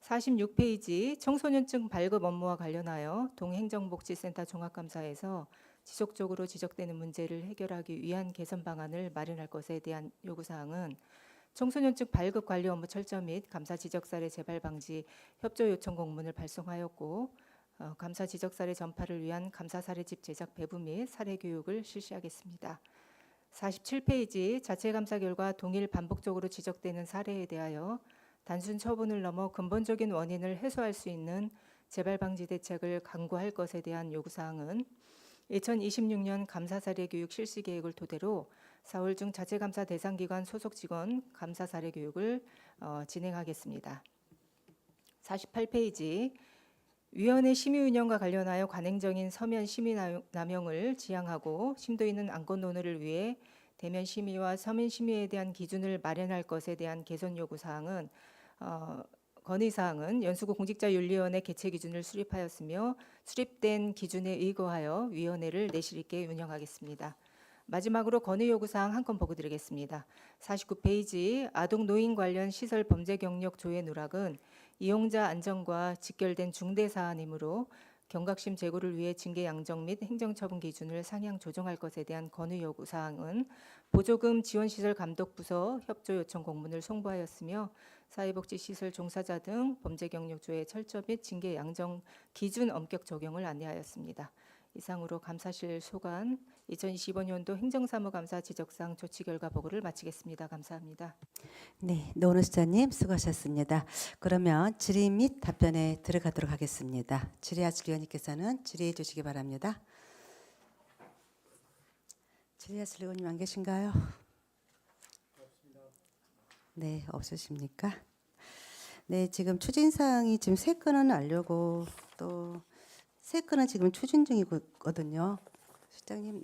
46페이지 청소년증 발급 업무와 관련하여 동행정복지센터 종합감사에서 지속적으로 지적되는 문제를 해결하기 위한 개선 방안을 마련할 것에 대한 요구사항은 청소년증 발급 관리 업무 철저 및 감사 지적 사례 재발 방지 협조 요청 공문을 발송하였고 감사 지적 사례 전파를 위한 감사 사례집 제작 배부 및 사례 교육을 실시하겠습니다. 47페이지 자체 감사 결과 동일 반복적으로 지적되는 사례에 대하여 단순 처분을 넘어 근본적인 원인을 해소할 수 있는 재발 방지 대책을 강구할 것에 대한 요구사항은 2026년 감사 사례 교육 실시 계획을 토대로 4월 중 자체 감사 대상 기관 소속 직원 감사 사례 교육을 진행하겠습니다. 48페이지 위원회 심의 운영과 관련하여 관행적인 서면 심의 남용을 지향하고 심도 있는 안건 논의를 위해 대면 심의와 서면 심의에 대한 기준을 마련할 것에 대한 개선 요구 사항은 건의 사항은 연수구 공직자윤리위원회 개최 기준을 수립하였으며 수립된 기준에 의거하여 위원회를 내실 있게 운영하겠습니다. 마지막으로 건의 요구 사항 한 건 보고 드리겠습니다. 49페이지 아동 노인 관련 시설 범죄 경력 조회 누락은 이용자 안전과 직결된 중대 사안이므로 경각심 제고를 위해 징계 양정 및 행정처분 기준을 상향 조정할 것에 대한 건의 요구 사항은 보조금 지원시설 감독부서 협조 요청 공문을 송부하였으며 사회복지시설 종사자 등 범죄 경력 조회 철저 및 징계 양정 기준 엄격 적용을 안내하였습니다. 이상으로 감사실 소관 2025년도 행정사무감사 지적사항 조치 결과 보고를 마치겠습니다. 감사합니다. 네, 노은호 수장님 수고하셨습니다. 그러면 질의 및 답변에 들어가도록 하겠습니다. 질의하실 위원님께서는 질의해 주시기 바랍니다. 질의하실 의원님 안 계신가요? 네, 없으십니까? 네, 지금 추진사항이 지금 3건은 알려고 또 3건은 지금 추진 중이거든요. 실장님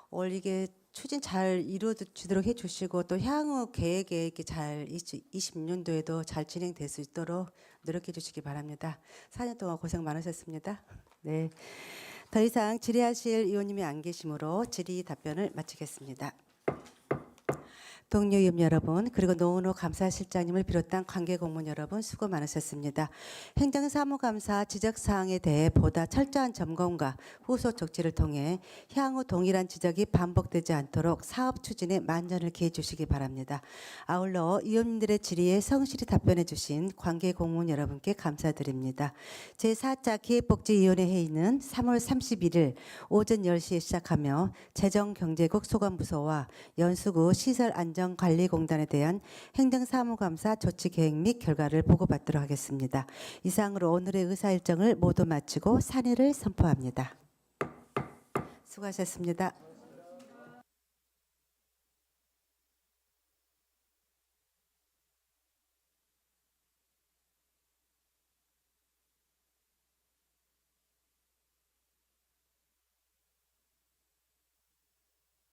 올 이게 추진 잘 이루어지도록 해주시고 또 향후 계획에 이렇게 잘 20년도에도 잘 진행될 수 있도록 노력해 주시기 바랍니다. 4년 동안 고생 많으셨습니다. 네, 더 이상 질의하실 의원님이 안 계시므로 질의 답변을 마치겠습니다. 동료 의원 여러분 그리고 노은호 감사실장님을 비롯한 관계 공무원 여러분 수고 많으셨습니다. 행정사무감사 지적사항에 대해 보다 철저한 점검과 후속 조치를 통해 향후 동일한 지적이 반복되지 않도록 사업 추진에 만전을 기해 주시기 바랍니다. 아울러 의원님들의 질의에 성실히 답변해 주신 관계 공무원 여러분께 감사드립니다. 제4차 기획복지위원회 회의는 3월 31일 오전 10시에 시작하며 재정경제국 소관부서와 연수구 시설안전관리공단에 대한 행정사무감사 조치계획 및 결과를 보고받도록 하겠습니다. 이상으로 오늘의 의사일정을 모두 마치고 산회를 선포합니다. 수고하셨습니다.